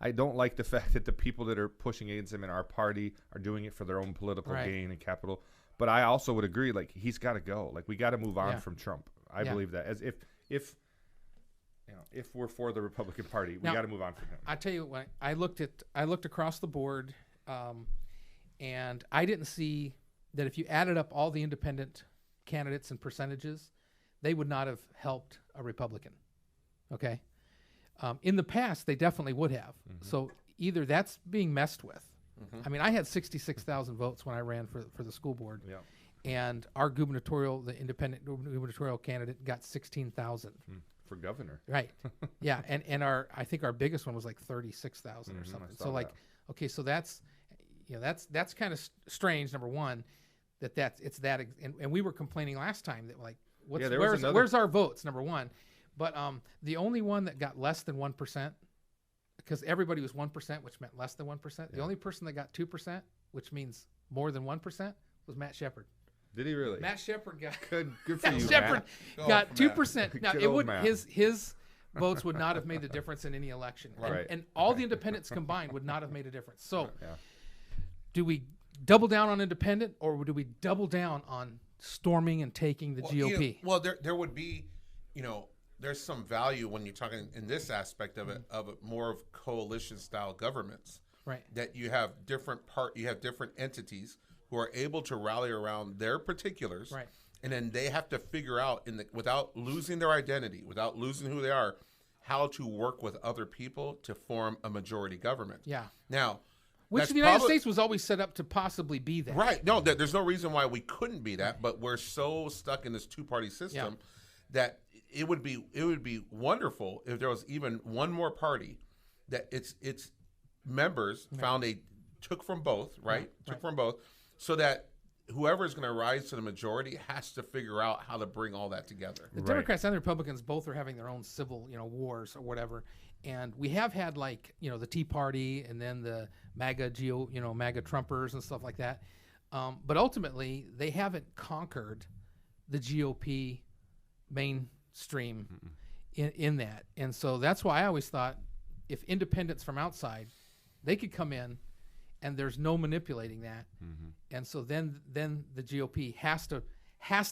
I don't like the fact that the people that are pushing against him in our party are doing it for their own political gain and capital. But I also would agree, like, he's got to go. Like, we got to move on from Trump. I believe that. As if we're for the Republican Party, we got to move on from him. I tell you what, I looked across the board, and I didn't see that if you added up all the independent candidates and percentages, they would not have helped a Republican. Okay. In the past, they definitely would have. So either that's being messed with. I mean, I had 66,000 votes when I ran for the school board. Yeah. And the independent gubernatorial candidate got 16,000. For governor. Right. Yeah. And I think our biggest one was like 36,000 or something. So like, okay, so that's kind of strange. Number one, and we were complaining last time that like, where's our votes? Number one, but the only one that got less than 1%, because everybody was 1%, which meant less than 1%. The only person that got 2%, which means more than 1%, was Matt Shepard. Did he really? Matt Shepard got good for Matt you. Shepard Matt. got 2%. Now Good it old would Matt. his votes would not have made the difference in any election, Right. and all the independents combined would not have made a difference. So, Yeah. do we double down on independent, or do we double down on storming and taking the GOP? There would be, there's some value when you're talking in this aspect of it, more of coalition style governments. Right. That you have different entities who are able to rally around their particulars. Right. And then they have to figure out without losing their identity, without losing who they are, how to work with other people to form a majority government. Yeah. Now, which the United States was always set up to possibly be that. Right. No, there's no reason why we couldn't be that, but we're so stuck in this two-party system that it would be wonderful if there was even one more party that its members took from both, right? Took from both, so that whoever is going to rise to the majority has to figure out how to bring all that together. The Democrats and the Republicans both are having their own civil, wars or whatever. And we have had the Tea Party and then the MAGA MAGA Trumpers and stuff like that. But ultimately, they haven't conquered the GOP mainstream in that. And so that's why I always thought if independents from outside, they could come in and there's no manipulating that. And so then the GOP has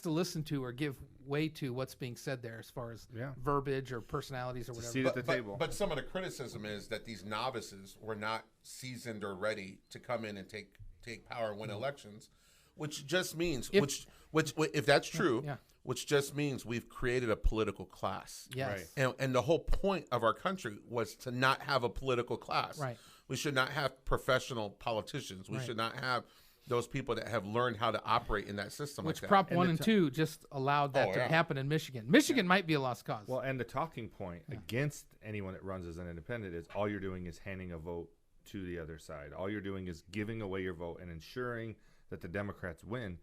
to listen to or give way to what's being said there as far as verbiage or personalities or whatever. Seat at the table. But some of the criticism is that these novices were not seasoned or ready to come in and take power and win elections, which just means if that's true, which just means we've created a political class. Yes. Right. And the whole point of our country was to not have a political class. Right. We should not have professional politicians. We should not have those people that have learned how to operate in that system. Which like that. Prop 1 and 2 just allowed that to happen in Michigan. Michigan might be a lost cause. Well, and the talking point against anyone that runs as an independent is all you're doing is handing a vote to the other side. All you're doing is giving away your vote and ensuring that the Democrats win.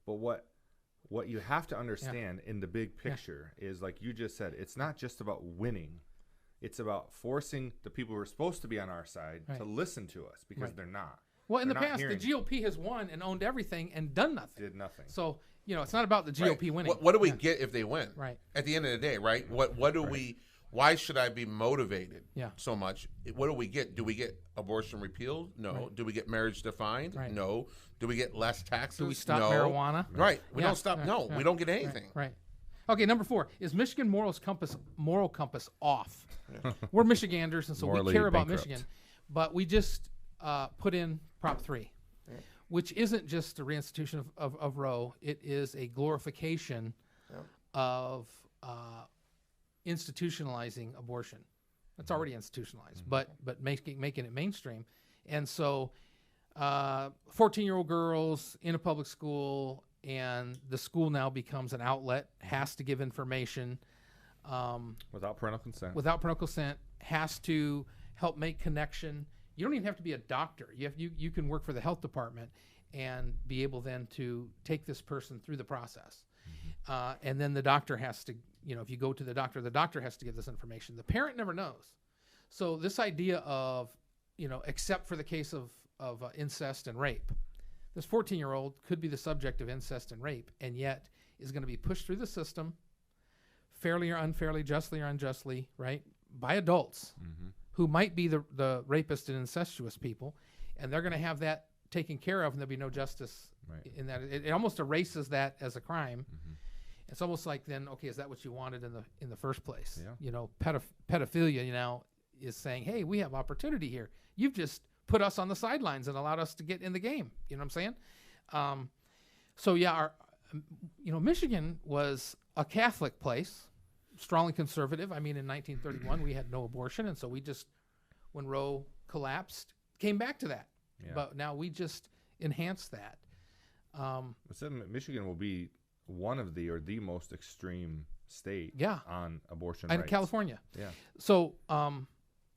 But what you have to understand in the big picture is, like you just said, it's not just about winning. It's about forcing the people who are supposed to be on our side to listen to us because they're not. Well, in the past, the GOP has won and owned everything and done nothing. Did nothing. So, it's not about the GOP winning. What do we get if they win? Right. At the end of the day, right? What do we? Why should I be motivated so much? What do we get? Do we get abortion repealed? No. Right. Do we get marriage defined? Right. No. Do we get less taxes? Do we stop no. marijuana? Right. We don't stop. No, we don't get anything. Right. Okay, number 4. Is Michigan moral compass off? We're Michiganders, and so Morally we care about bankrupt. Michigan. But we just put in Prop 3, which isn't just a reinstitution of Roe. It is a glorification of institutionalizing abortion. It's already institutionalized, but making it mainstream. And so 14-year-old girls in a public school, and the school now becomes an outlet, has to give information. Without parental consent. Has to help make connection. You don't even have to be a doctor. You can work for the health department and be able then to take this person through the process. And then the doctor has to, if you go to the doctor has to give this information. The parent never knows. So this idea of, except for the case of incest and rape, this 14-year-old could be the subject of incest and rape, and yet is going to be pushed through the system, fairly or unfairly, justly or unjustly, right, by adults who might be the rapist and incestuous people, and they're going to have that taken care of, and there'll be no justice in that. It almost erases that as a crime. It's almost like then, okay, is that what you wanted in the first place? Pedophilia, is saying, hey, we have opportunity here. You've just put us on the sidelines and allowed us to get in the game. You know what I'm saying? Michigan was a Catholic place strongly conservative. I mean, in 1931, we had no abortion. And so we just, when Roe collapsed, came back to that. Yeah. But now we just enhanced that. Michigan will be one of the most extreme state Yeah. on abortion And rights. California. Yeah. So,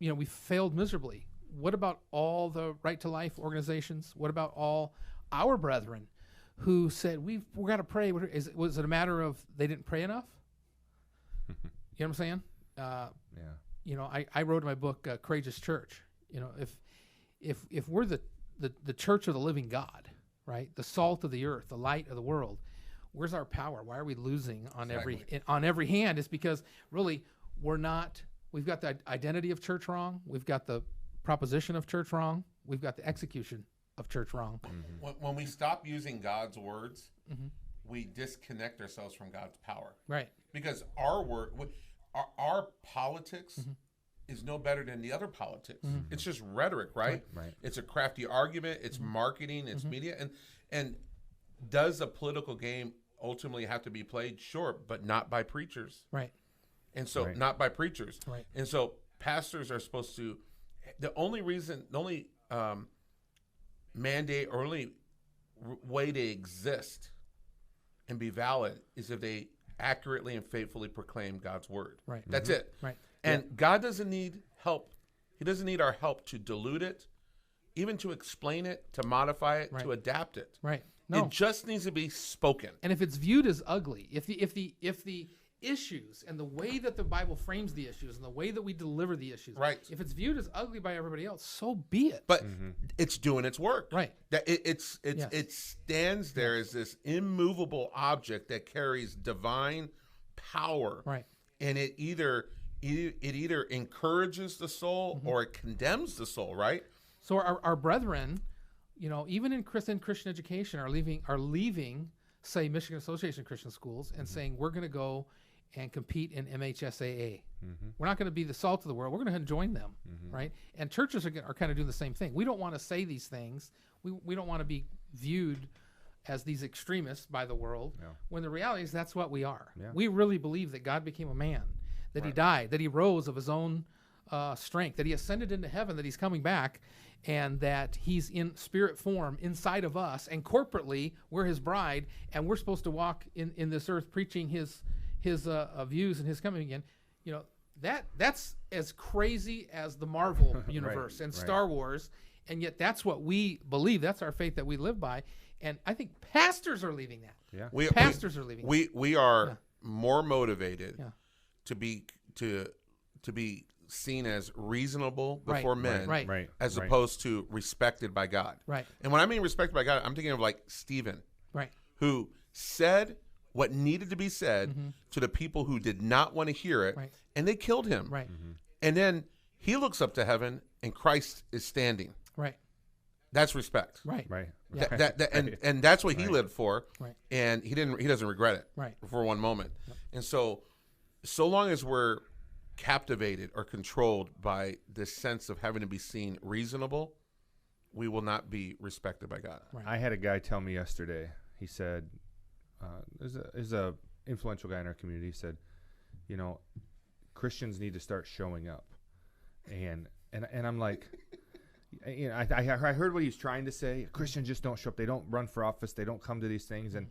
we failed miserably. What about all the Right to Life organizations? What about all our brethren who said, we're going to pray? Was it a matter of they didn't pray enough? You know what I'm saying? Yeah. I wrote in my book, Courageous Church. If we're the church of the living God, right? The salt of the earth, the light of the world, where's our power? Why are we losing on every hand? It's because really we've got the identity of church wrong. We've got the proposition of church wrong. We've got the execution of church wrong. When we stop using God's words, we disconnect ourselves from God's power. Right. Because our politics is no better than the other politics. It's just rhetoric, right? Right. It's a crafty argument. It's marketing. It's media. And does a political game ultimately have to be played? Sure, but not by preachers. Right. And so not by preachers. Right. And so pastors are supposed to. The only mandate or only way they exist and be valid is if they accurately and faithfully proclaim God's word. Right. That's it. Right. And God doesn't need help. He doesn't need our help to dilute it, even to explain it, to modify it, to adapt it. Right. No. It just needs to be spoken. And if it's viewed as ugly, if the issues and the way that the Bible frames the issues and the way that we deliver the issues, if it's viewed as ugly by everybody else, so be it. But it's doing its work. Right. That it stands there as this immovable object that carries divine power. Right. And it either encourages the soul or it condemns the soul, right? So our brethren, even in Christian education, are leaving, say, Michigan Association of Christian Schools, and saying we're going to go and compete in MHSAA. We're not going to be the salt of the world. We're going to join them, right? And churches are kind of doing the same thing. We don't want to say these things. We don't want to be viewed as these extremists by the world, when the reality is that's what we are. Yeah. We really believe that God became a man, that he died, that he rose of his own strength, that he ascended into heaven, that he's coming back, and that he's in spirit form inside of us, and corporately we're his bride, and we're supposed to walk in this earth preaching his views and his coming again. That's as crazy as the Marvel universe and Star Wars, and yet that's what we believe. That's our faith that we live by, and I think pastors are leaving that. Yeah. Pastors are leaving. We are more motivated to be seen as reasonable before men, as opposed to respected by God. Right. And when I mean respected by God, I'm thinking of like Stephen, who said what needed to be said to the people who did not want to hear it, and they killed him. Right. And then he looks up to heaven, and Christ is standing. Right. That's respect. Right. Right. And that's what he lived for. Right. And he doesn't regret it. Right. For one moment. And so long as we're captivated or controlled by this sense of having to be seen reasonable, we will not be respected by God. Right. I had a guy tell me yesterday. He said, "There's a influential guy in our community." He said, Christians need to start showing up, and I'm like, I heard what he's trying to say. Christians just don't show up. They don't run for office. They don't come to these things. And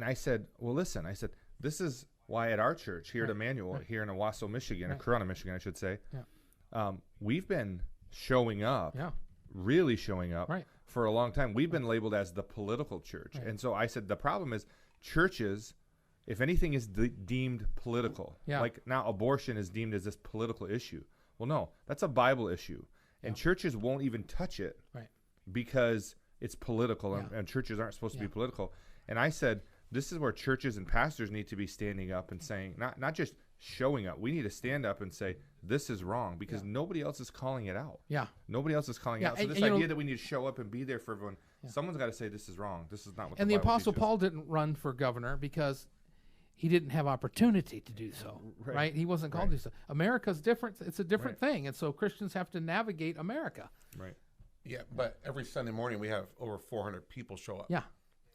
I said, well, listen. I said, this is why at our church here at Emmanuel, here in Owasso, Michigan, or Corona, Michigan, I should say, we've been showing up, really showing up for a long time. We've been labeled as the political church. And so I said, the problem is churches, if anything is deemed political, like now abortion is deemed as this political issue. Well, no, that's a Bible issue. And churches won't even touch it because it's political, and churches aren't supposed to be political. And I said, this is where churches and pastors need to be standing up and saying, not just showing up. We need to stand up and say, this is wrong, because nobody else is calling it out. Nobody else is calling it out. So this idea that we need to show up and be there for everyone, someone's got to say, this is wrong. This is not what the Bible Apostle teaches. Paul didn't run for governor because he didn't have opportunity to do so, right? He wasn't called to do so. America's different. It's a different thing. And so Christians have to navigate America. Right. Yeah, but every Sunday morning we have over 400 people show up. Yeah.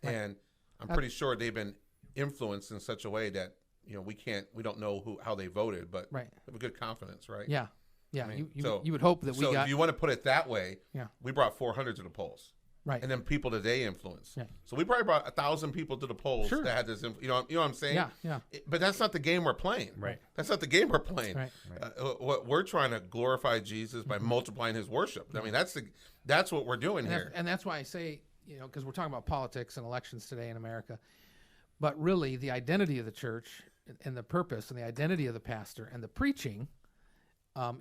And I'm pretty sure they've been influenced in such a way that, we don't know how they voted, but Right. we have a good confidence, right? Yeah. Yeah. I mean, You would hope that we so got. if you want to put it that way, Yeah. we brought 400 to the polls. Right. And then people today influence. Yeah. So we probably brought 1,000 people to the polls Sure. that had this. You know what I'm saying? Yeah. But that's not the game we're playing. Right. That's not the game we're playing. Right. What we're trying to glorify Jesus by multiplying His worship. I mean, that's what we're doing here. And that's why I say, because we're talking about politics and elections today in America, but really the identity of the church and the purpose and the identity of the pastor and the preaching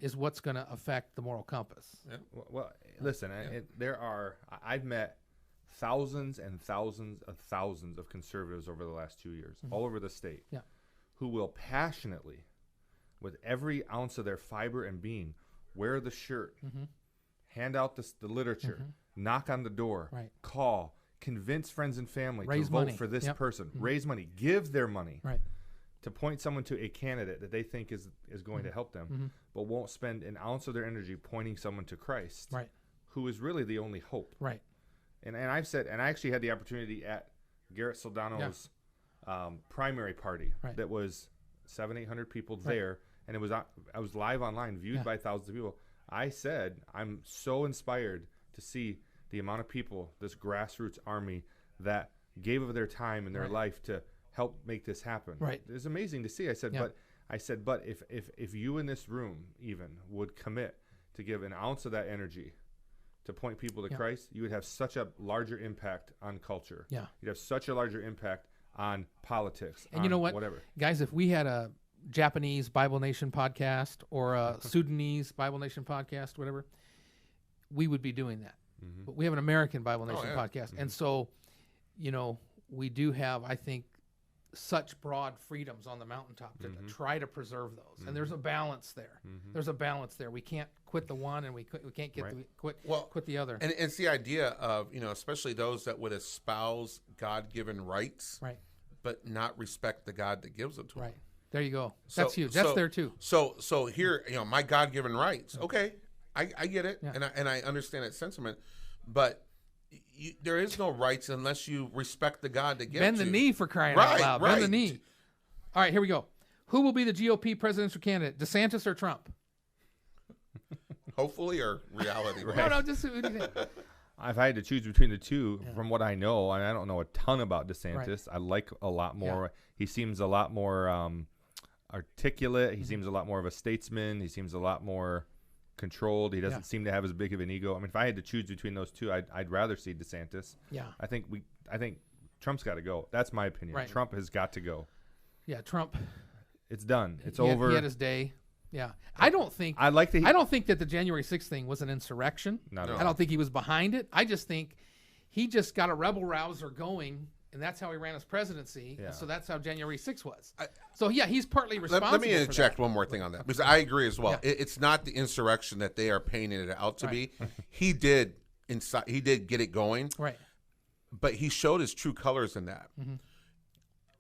is what's going to affect the moral compass. Yeah. Well, listen, I've met thousands and thousands of conservatives over the last 2 years, all over the state, Yeah. who will passionately, with every ounce of their fiber and being, wear the shirt, hand out the literature, knock on the door, Right. call, convince friends and family Raise to vote money. for this Yep. person, raise money, give their money, Right. to point someone to a candidate that they think is going to help them, but won't spend an ounce of their energy pointing someone to Christ, Right. who is really the only hope. Right. And I've said, and I actually had the opportunity at Garrett Soldano's primary party Right. that was 700-800 people there, and it was I was live online, viewed by thousands of people. I said, I'm so inspired to see the amount of people, this grassroots army that gave of their time and their Right. life to help make this happen. Right. It's amazing to see. I said, but if you in this room even would commit to give an ounce of that energy to point people to Christ, you would have such a larger impact on culture. Yeah. You'd have such a larger impact on politics. And you know what, Whatever. guys, if we had a Japanese Bible Nation podcast or a Sudanese Bible Nation podcast, whatever, we would be doing that. But we have an American Bible Nation podcast. And so, we do have, I think, such broad freedoms on the mountaintop to try to preserve those. And there's a balance there. There's a balance there. We can't quit the one and we can't quit the other. And it's the idea of, especially those that would espouse God-given rights, Right. but not respect the God that gives them to them. Right. There you go. That's huge. That's there too. So here, my God-given rights. Okay, I get it, and I understand that sentiment, but there is no rights unless you respect the God that gives you. Bend the knee, for crying out loud. Right. Bend the knee. All right, here we go. Who will be the GOP presidential candidate, DeSantis or Trump? Hopefully, or reality. Right? No, just what do you think? If I had to choose between the two, from what I know, and I don't know a ton about DeSantis, I like a lot more. Yeah. He seems a lot more articulate. He seems a lot more of a statesman. He seems a lot more controlled. He doesn't seem to have as big of an ego. I mean, if I had to choose between those two, I'd rather see DeSantis. Yeah. I think Trump's got to go. That's my opinion. Right. Trump has got to go. Yeah, Trump. It's done. It's He over. had his day. Yeah. I don't think I don't think that the January 6th thing was an insurrection. Not at all. I don't think he was behind it. I just think he just got a rebel rouser going, and that's how he ran his presidency. Yeah. And so that's how January 6th was. He's partly responsible. Let me interject one more thing on that, because I agree as well. Yeah. It's not the insurrection that they are painting it out to be. He did get it going, Right. but he showed his true colors in that.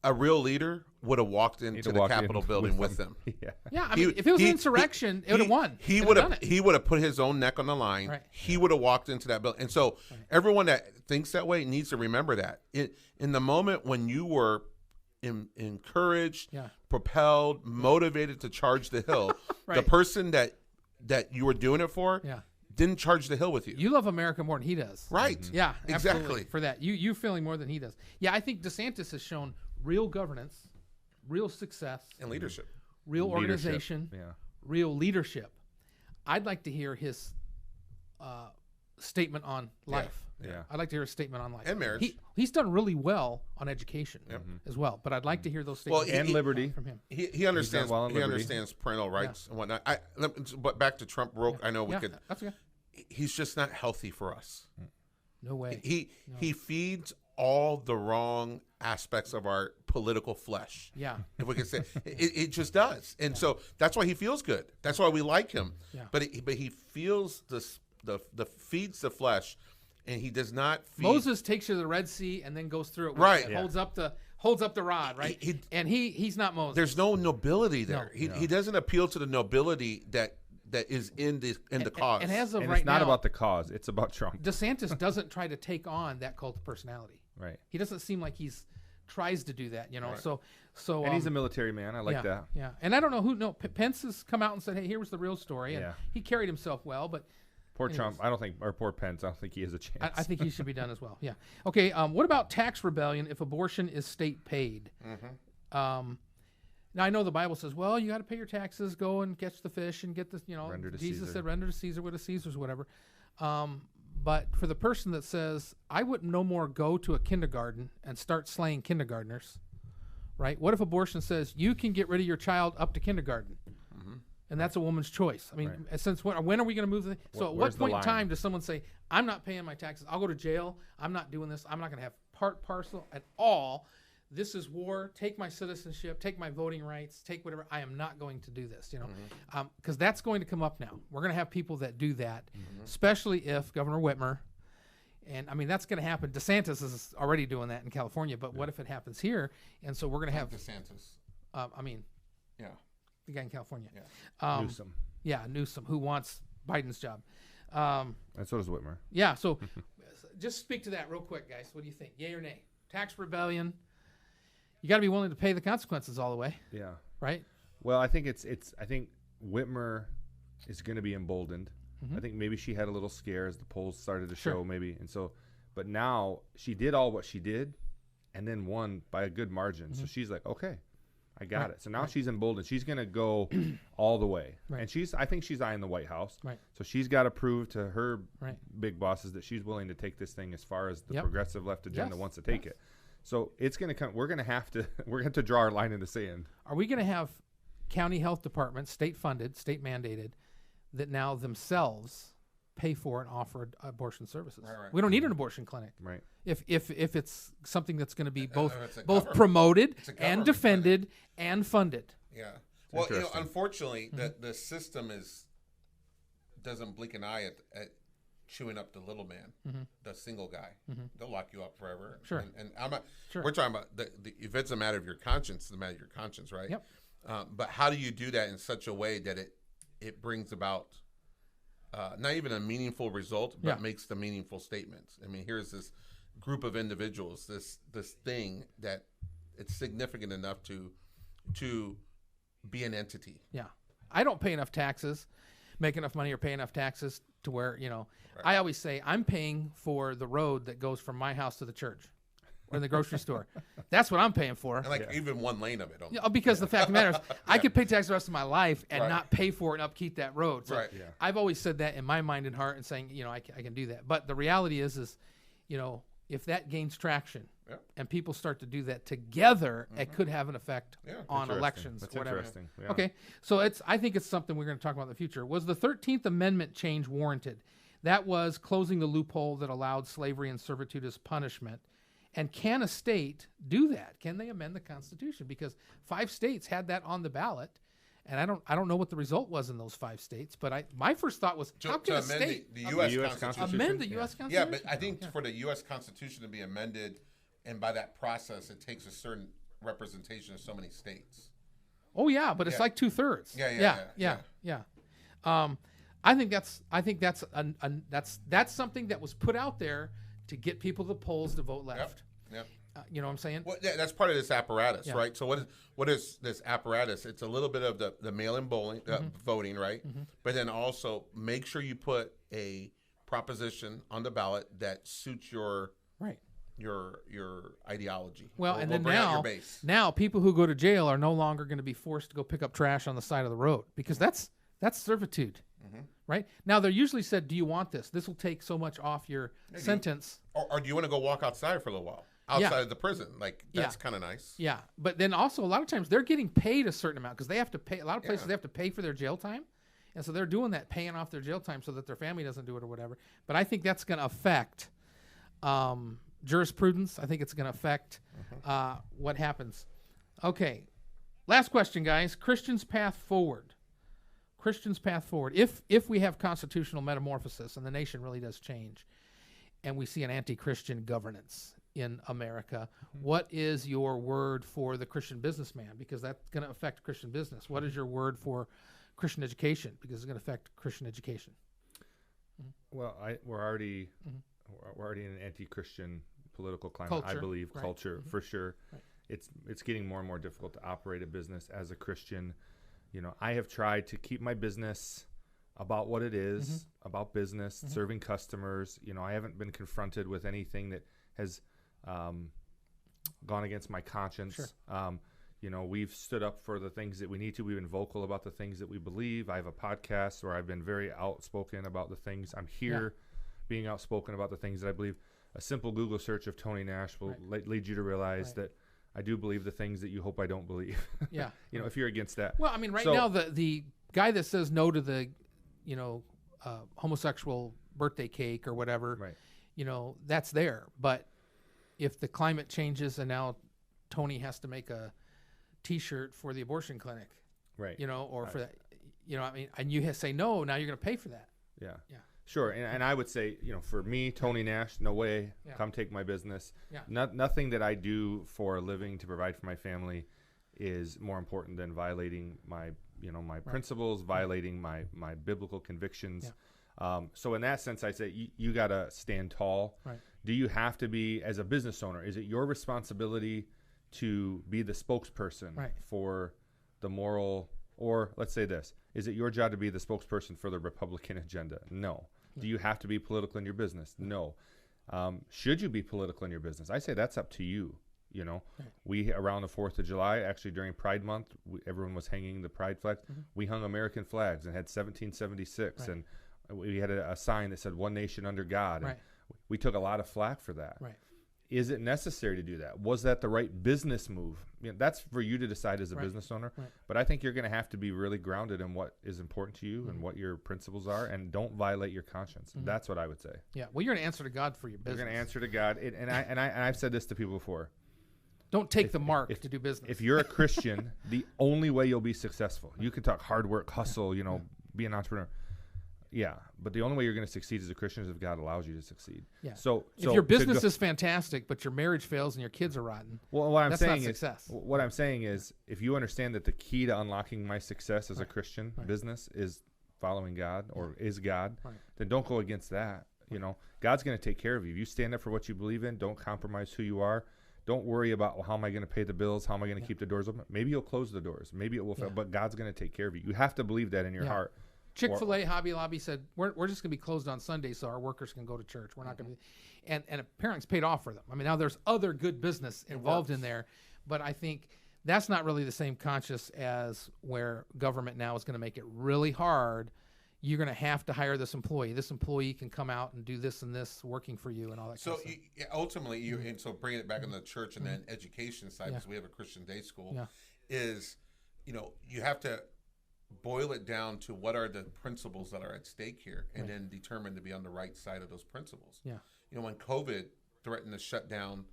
A real leader would have walked into the Capitol building with them. Yeah. Yeah, I mean, if it was an insurrection, it would have won. He would have He would have put his own neck on the line. Right. He would have walked into that building. And so everyone that thinks that way needs to remember that. In the moment when you were encouraged, propelled, motivated to charge the hill, the person that you were doing it for didn't charge the hill with you. You love America more than he does. Right. Yeah, Exactly. absolutely. For that. You feeling more than he does. Yeah, I think DeSantis has shown real governance, real success, And leadership. real Leadership. organization, Yeah. real leadership. I'd like to hear his statement on life. Yeah. I'd like to hear a statement on life. And marriage. He's done really well on education as well, but I'd like to hear those statements And liberty. from him. He understands. well in He liberty. understands parental rights and whatnot. But back to Trump, I know we Yeah, could. that's okay. He's just not healthy for us. No way. He feeds all the wrong aspects of our political flesh. Yeah. If we could say it just does. And so that's why he feels good. That's why we like him. Yeah. But he feels the feeds the flesh, and he does not feed. Moses takes you to the Red Sea and then goes through it. With Right. it, Yeah. holds up the rod, right? He's not Moses. There's no nobility there. No. He doesn't appeal to the nobility that is in the cause. And as of And right it's not now, about the cause. It's about Trump. DeSantis doesn't try to take on that cult of personality. Right. He doesn't seem like he's tries to do that, you know. Right. So And he's a military man. I like yeah, that. Yeah, and I don't know who. No, Pence has come out and said, "Hey, here was the real story," and Yeah. he carried himself well. But Poor anyways. Trump. I don't think, or poor Pence. I don't think he has a chance. I think he should be done as well. Yeah. Okay. What about tax rebellion if abortion is state paid? Now I know the Bible says, well, you got to pay your taxes, go and catch the fish and get the, you know, Render to Jesus Caesar. said, render to Caesar what is Caesar's, whatever. But for the person that says, I would no more go to a kindergarten and start slaying kindergartners, right? What if abortion says you can get rid of your child up to kindergarten? And that's a woman's choice. I mean, since when are we going to move? So at what Where's the point in line? time does someone say, I'm not paying my taxes, I'll go to jail, I'm not doing this, I'm not going to have part parcel at all. This is war. Take my citizenship, take my voting rights, take whatever. I am not going to do this, you know, because that's going to come up now. We're going to have people that do that, especially if Governor Whitmer, and I mean, that's going to happen. DeSantis is already doing that in California, but what if it happens here? And so we're going to have, DeSantis. I mean, Yeah. the guy in California. Yeah. Newsom. Yeah, Newsom, who wants Biden's job. And so does Whitmer. Yeah, so just speak to that real quick, guys. What do you think? Yay or nay? Tax rebellion. You got to be willing to pay the consequences all the way, Yeah. right? Well, I think I think Whitmer is going to be emboldened. I think maybe she had a little scare as the polls started to Sure. show, maybe, and so, but now she did all what she did, and then won by a good margin. So she's like, okay, I got Right. it. So now she's emboldened. She's going to go all the way, Right. and I think she's eyeing the White House. Right. So she's got to prove to her Right. big bosses that she's willing to take this thing as far as the Yep. progressive left agenda Yes. wants to take it. So it's going to come. We're going to have to draw our line in the sand. Are we going to have county health departments, state funded, state mandated, that now themselves pay for and offer abortion services? Right. We don't need an abortion clinic. Right. If it's something that's going to be both it's a both government- promoted it's a and government defended and funded. Yeah. Well, you know, interesting. unfortunately, the system doesn't blink an eye at chewing up the little man, the single guy. They'll lock you up forever. Sure. And I'm not. Sure. We're talking about if it's a matter of your conscience, it's a matter of your conscience, right? Yep. But how do you do that in such a way that it brings about not even a meaningful result, but Yeah. makes the meaningful statements? I mean, here's this group of individuals, this thing that it's significant enough to be an entity. Yeah. I don't pay enough taxes, make enough money or pay enough taxes to where, you know, I always say I'm paying for the road that goes from my house to the church or the grocery store. That's what I'm paying for. And like even one lane of it. You know, because the fact of the matter is, I could pay tax the rest of my life and Right. not pay for it and upkeep that road. So Right. Yeah. I've always said that in my mind and heart and saying, you know, I can do that. But the reality is, you know, if that gains traction Yeah. and people start to do that together, it could have an effect Yeah. on Interesting. elections That's or whatever. interesting. Yeah. Okay, so I think it's something we're going to talk about in the future. Was the 13th Amendment change warranted? That was closing the loophole that allowed slavery and servitude as punishment. And can a state do that? Can they amend the Constitution? Because 5 states had that on the ballot, and I don't know what the result was in those 5 states. But my first thought was, how can a amend state the U.S. U.S. Constitution? amend the Yeah. U.S. Yeah, Constitution? but I think for the U.S. Constitution to be amended, and by that process, it takes a certain representation of so many states. Oh yeah, but it's Yeah. like 2/3. Yeah. I think that's something that was put out there to get people to the polls to vote left. Yep. You know what I'm saying? Well, yeah, that's part of this apparatus, Yeah. right? So what is this apparatus? It's a little bit of the mail-in voting, right? But then also make sure you put a proposition on the ballot that suits your Right. ideology. Well, Or and will then bring out your base. now people who go to jail are no longer going to be forced to go pick up trash on the side of the road because that's servitude, right? Now they're usually said, "Do you want this? This will take so much off your sentence." Or do you want to go walk outside for a little while outside of the prison? Like that's kind of nice. Yeah, but then also a lot of times they're getting paid a certain amount because they have to pay. A lot of places they have to pay for their jail time, and so they're doing that, paying off their jail time so that their family doesn't do it or whatever. But I think that's going to affect jurisprudence. I think it's going to affect what happens. Okay, last question, guys. Christians' path forward. Christians' path forward. If we have constitutional metamorphosis and the nation really does change, and we see an anti-Christian governance in America, what is your word for the Christian businessman? Because that's going to affect Christian business. What is your word for Christian education? Because it's going to affect Christian education. Well, we're already in an anti-Christian political climate. I Culture, believe right. culture for sure. Right. It's getting more and more difficult to operate a business as a Christian. You know, I have tried to keep my business about what it is, about business, serving customers. You know, I haven't been confronted with anything that has gone against my conscience. Sure. You know, we've stood up for the things that we need to. We've been vocal about the things that we believe. I have a podcast where I've been very outspoken about the things. I'm here being outspoken about the things that I believe. A simple Google search of Tony Nash will lead you to realize that I do believe the things that you hope I don't believe. Yeah. You know, if you're against that. Well, I mean, now the guy that says no to the, homosexual birthday cake or whatever, that's there. But if the climate changes and now Tony has to make a T-shirt for the abortion clinic, right? Or for that, I mean, and you say no, now you're going to pay for that. Yeah. Sure. And I would say, for me, Tony Nash, no way. Come take my business. Nothing that I do for a living to provide for my family is more important than violating my principles, violating my biblical convictions. So in that sense, I say you got to stand tall. Right. Do you have to be, as a business owner, is it your responsibility to be the spokesperson for the moral, or let's say this, is it your job to be the spokesperson for the Republican agenda? No. Do you have to be political in your business? No. Should you be political in your business? I say that's up to you. We, around the 4th of July, actually during Pride Month, everyone was hanging the Pride flags. We hung American flags and had 1776, and we had a sign that said "One Nation Under God." And we took a lot of flack for that. Right. Is it necessary to do that? Was that the right business move? That's for you to decide as a business owner. Right. But I think you're going to have to be really grounded in what is important to you and what your principles are, and don't violate your conscience. That's what I would say. Yeah. Well, you're going to answer to God for your business. You're going to answer to God, and I've said this to people before. Don't take the mark to do business. If you're a Christian, the only way you'll be successful. You can talk hard work, hustle, be an entrepreneur. Yeah, but the only way you're going to succeed as a Christian is if God allows you to succeed. Yeah. So if your business is fantastic, but your marriage fails and your kids are rotten, well, what I'm that's saying not is, success. What I'm saying is, if you understand that the key to unlocking my success as a Christian business is following God or is God, then don't go against that. God's going to take care of you. If you stand up for what you believe in, don't compromise who you are. Don't worry about, well, how am I going to pay the bills? How am I going to keep the doors open? Maybe you'll close the doors. Maybe it will fail, but God's going to take care of you. You have to believe that in your heart. Chick-fil-A, Hobby Lobby said, we're just going to be closed on Sunday so our workers can go to church. We're not going to be, and apparently it's paid off for them. I mean, now there's other good business involved in there, but I think that's not really the same conscience as where government now is going to make it really hard. You're going to have to hire this employee. This employee can come out and do this and this working for you and all that kind of stuff. Ultimately, and so bringing it back on the church and then education side, because we have a Christian day school, is, you have to boil it down to what are the principles that are at stake here, and then determine to be on the right side of those principles. Yeah. When COVID threatened to shut down,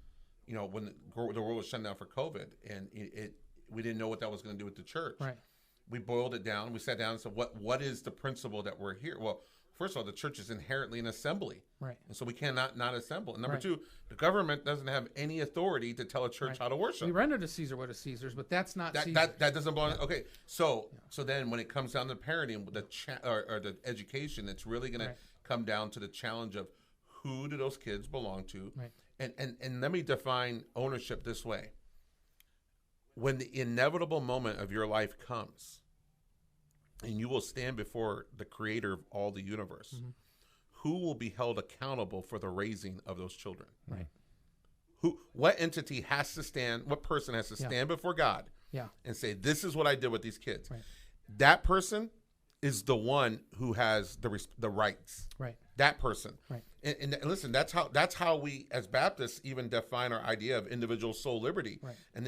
when the world was shut down for COVID, and we didn't know what that was going to do with the church. Right. We boiled it down. We sat down and said, what is the principle that we're here? Well, first of all, the church is inherently an assembly. Right. And so we cannot not assemble. And number two, the government doesn't have any authority to tell a church how to worship. We render to Caesar what is Caesar's, but that's not Caesar. That doesn't belong. Okay. So then when it comes down to parenting, or the education, it's really going to come down to the challenge of who do those kids belong to? Right. And let me define ownership this way. When the inevitable moment of your life comes and you will stand before the creator of all the universe, who will be held accountable for the raising of those children? Right. What entity has to stand, what person has to stand before God and say, this is what I did with these kids? Right. That person is the one who has the rights. Right. That person. Right. And listen, that's how we as Baptists even define our idea of individual soul liberty. Right. And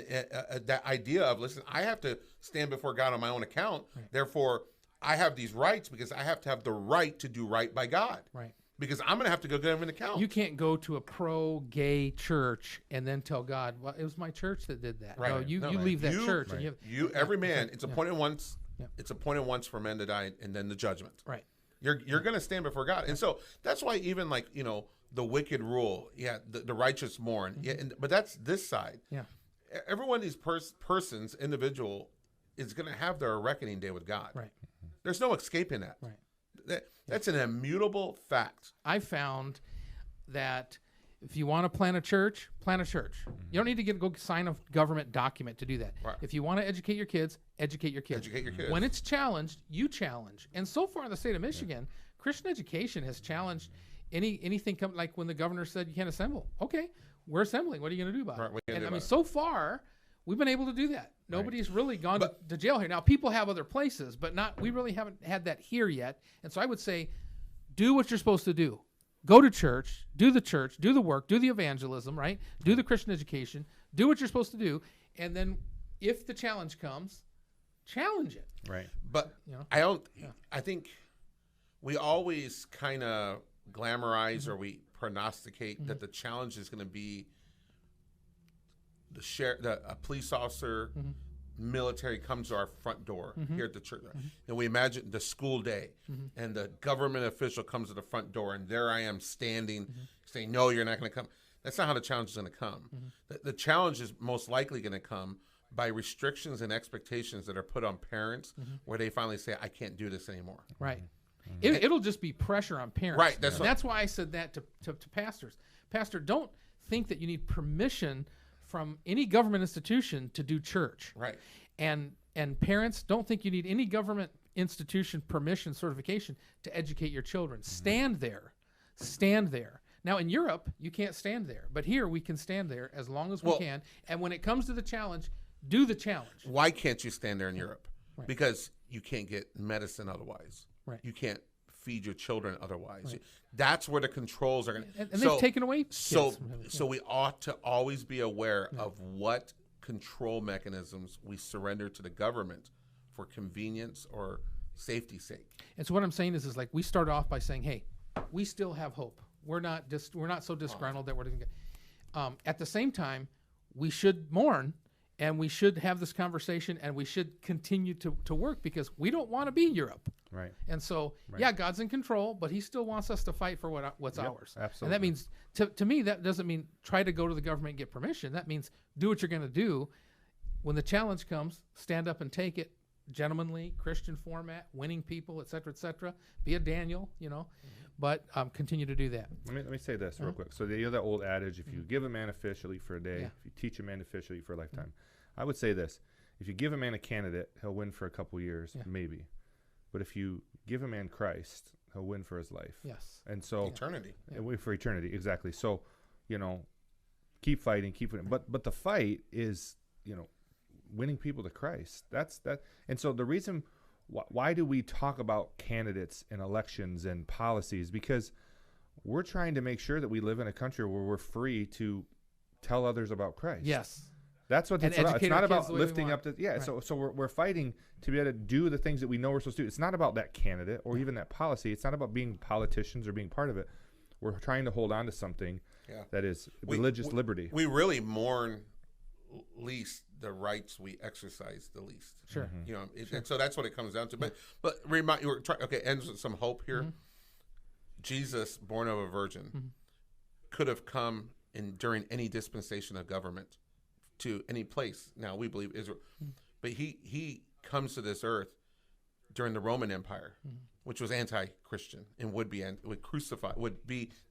that idea of, listen, I have to stand before God on my own account. Right. Therefore, I have these rights because I have to have the right to do right by God. Right. Because I'm going to have to go give him an account. You can't go to a pro-gay church and then tell God, well, it was my church that did that. Right. No, you leave that church. Right. And every man, it's appointed once. Yeah. It's appointed once for men to die, and then the judgment. Right. You're going to stand before God. And so that's why even the wicked rule, the righteous mourn. Yeah, but that's this side. Yeah. Every one of these persons, individual, is going to have their reckoning day with God. Right. There's no escaping that. Right. That's an immutable fact. I found that If you want to plant a church, plant a church. You don't need to go sign a government document to do that. Right. If you want to educate your kids, educate your kids. Educate your kids. When it's challenged, you challenge. And so far in the state of Michigan, Christian education has challenged anything like when the governor said you can't assemble. Okay, we're assembling. What are you going to do about Right, what it? are you And gonna do I mean, about it? so far, we've been able to do that. Nobody's really gone to jail here. Now, people have other places, but we really haven't had that here yet. And so I would say, do what you're supposed to do. Go to church, do the work, do the evangelism, right? Do the Christian education, do what you're supposed to do. And then if the challenge comes, challenge it. Right. But I think we always kind of glamorize or we prognosticate that the challenge is going to be a police officer, military comes to our front door here at the church. And we imagine the school day and the government official comes to the front door and there I am standing saying, no, you're not going to come. That's not how the challenge is going to come. The challenge is most likely going to come by restrictions and expectations that are put on parents where they finally say, I can't do this anymore. Right. It'll just be pressure on parents. Right. That's why I said that to pastors. Pastor, don't think that you need permission from any government institution to do church. Right. And parents, don't think you need any government institution permission, certification to educate your children. Stand there. Stand there. Now, in Europe, you can't stand there. But here, we can stand there as long as we can. And when it comes to the challenge, do the challenge. Why can't you stand there in Europe? Right. Because you can't get medicine otherwise. Right. You can't feed your children otherwise. Right. That's where the controls are going to. And they've taken away kids So we ought to always be aware of what control mechanisms we surrender to the government for convenience or safety's sake. And so what I'm saying is like we start off by saying, hey, we still have hope. We're not so disgruntled that we're going to. At the same time, we should mourn. And we should have this conversation, and we should continue to work because we don't want to be Europe. Right. And so, yeah, God's in control, but He still wants us to fight for what's ours. Absolutely. And that means, to me, that doesn't mean try to go to the government and get permission. That means do what you're going to do. When the challenge comes, stand up and take it. Gentlemanly, Christian format, winning people, et cetera, be a Daniel, but continue to do that. Let me say this real quick. So you know that old adage, if you give a man a fish, he'll eat for a day. If you teach a man to fish, he'll eat for a lifetime. I would say this. If you give a man a candidate, he'll win for a couple years, maybe. But if you give a man Christ, he'll win for his life. Yes. And so eternity. And win for eternity, exactly. So, keep fighting, But the fight is, winning people to Christ. That's that. And so the reason why do we talk about candidates and elections and policies? Because we're trying to make sure that we live in a country where we're free to tell others about Christ. Yes. That's what it's about. It's not about lifting up Right. So we're fighting to be able to do the things that we know we're supposed to do. It's not about that candidate or even that policy. It's not about being politicians or being part of it. We're trying to hold on to something that is religious liberty. We really mourn least the rights we exercise the least. Sure. And so that's what it comes down to. But remind you, ends with some hope here. Jesus, born of a virgin, could have come during any dispensation of government to any place. Now we believe Israel, but he comes to this earth during the Roman Empire, which was anti-Christian and would be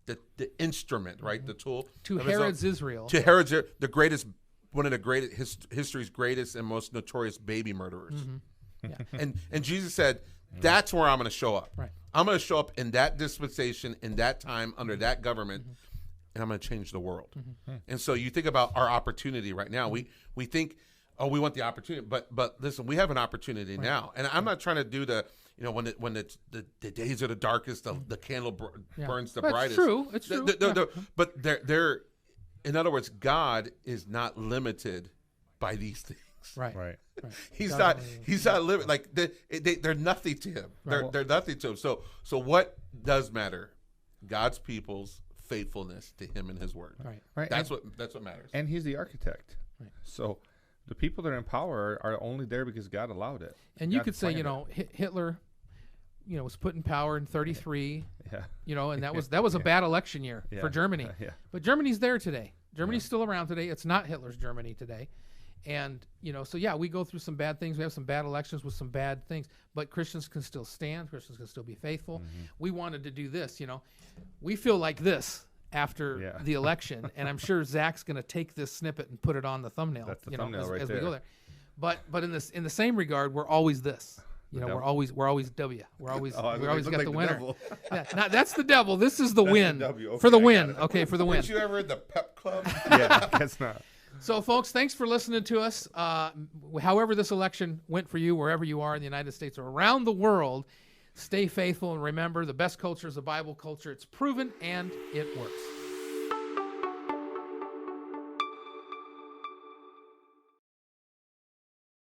the instrument, right, the tool to Herod's Israel. To Herod's, the greatest, one of the greatest history's greatest and most notorious baby murderers. And Jesus said, that's where I'm going to show up. Right. I'm going to show up in that dispensation, in that time, under that government, and I'm going to change the world. And so you think about our opportunity right now. We think, we want the opportunity, but listen, we have an opportunity now. And I'm not trying to do the, when the days are the darkest, the candle burns the brightest. It's true. But they're, in other words, God is not limited by these things. Right. He's not limited. Like they're nothing to him. They're nothing to him. So what does matter? God's people's faithfulness to Him and His word. Right. That's what matters. And He's the architect. Right. So the people that are in power are only there because God allowed it. And you could say, Hitler, was put in power in 1933. Yeah. And that was a bad election year for Germany. Yeah. But Germany's there today. Germany's still around today. It's not Hitler's Germany today. And, we go through some bad things. We have some bad elections with some bad things. But Christians can still stand. Christians can still be faithful. We wanted to do this, We feel like this. after the election, and I'm sure Zach's going to take this snippet and put it on the thumbnail. That's the thumbnail as, right as there. we go there. But in the same regard, we're always this. You know, we're always W. We're always we always got the winner. Yeah, that's the devil. This is the win Okay, for the win. Okay, for the win. Weren't you ever in the pep club? Yeah, I guess not. So, folks, thanks for listening to us. However this election went for you, wherever you are in the United States or around the world, stay faithful and remember the best culture is the Bible culture. It's proven and it works.